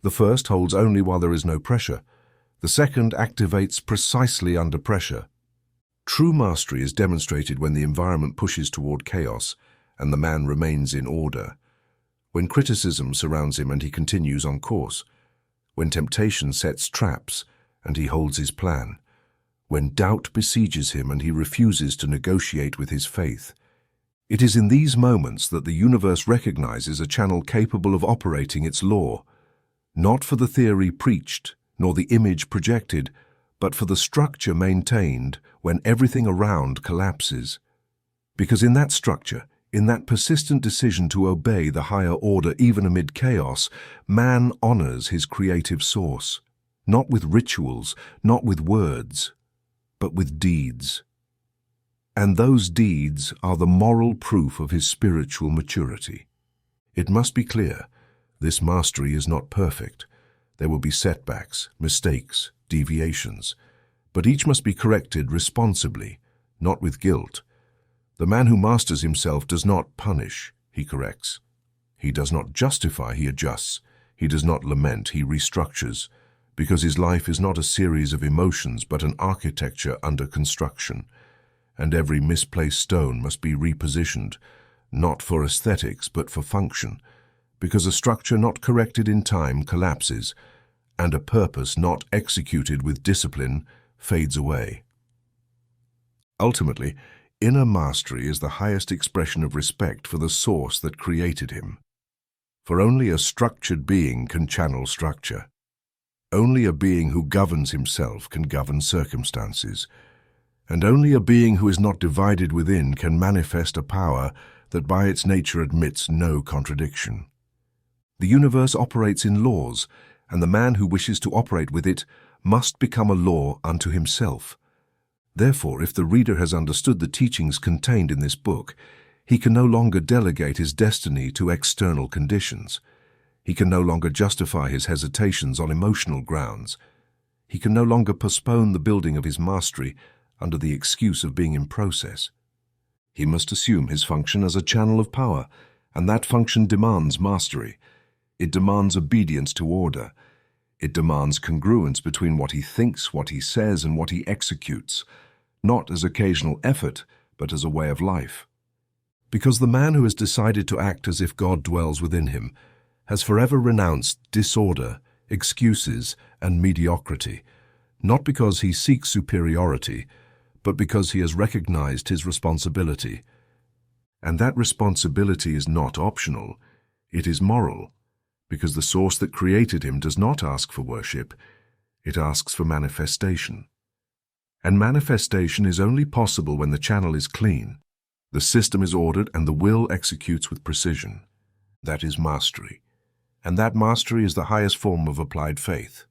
The first holds only while there is no pressure. The second activates precisely under pressure. True mastery is demonstrated when the environment pushes toward chaos and the man remains in order. When criticism surrounds him and he continues on course. When temptation sets traps and he holds his plan. When doubt besieges him and he refuses to negotiate with his faith. It is in these moments that the universe recognizes a channel capable of operating its law, not for the theory preached, nor the image projected, but for the structure maintained when everything around collapses. Because in that structure, In that persistent decision to obey the higher order even amid chaos, man honors his creative source, not with rituals, not with words, but with deeds. And those deeds are the moral proof of his spiritual maturity. It must be clear, this mastery is not perfect. There will be setbacks, mistakes, deviations, but each must be corrected responsibly, not with guilt. The man who masters himself does not punish, he corrects. He does not justify, he adjusts. He does not lament, he restructures, because his life is not a series of emotions but an architecture under construction. And every misplaced stone must be repositioned, not for aesthetics but for function, because a structure not corrected in time collapses, and a purpose not executed with discipline fades away. Ultimately, inner mastery is the highest expression of respect for the source that created him. For only a structured being can channel structure. Only a being who governs himself can govern circumstances. And only a being who is not divided within can manifest a power that by its nature admits no contradiction. The universe operates in laws, and the man who wishes to operate with it must become a law unto himself. Therefore, if the reader has understood the teachings contained in this book, he can no longer delegate his destiny to external conditions. He can no longer justify his hesitations on emotional grounds. He can no longer postpone the building of his mastery under the excuse of being in process. He must assume his function as a channel of power, and that function demands mastery. It demands obedience to order. It demands congruence between what he thinks, what he says, and what he executes, not as occasional effort, but as a way of life. Because the man who has decided to act as if God dwells within him has forever renounced disorder, excuses, and mediocrity, not because he seeks superiority, but because he has recognized his responsibility. And that responsibility is not optional, it is moral, because the source that created him does not ask for worship, it asks for manifestation. And manifestation is only possible when the channel is clean, the system is ordered, and the will executes with precision. That is mastery. And that mastery is the highest form of applied faith.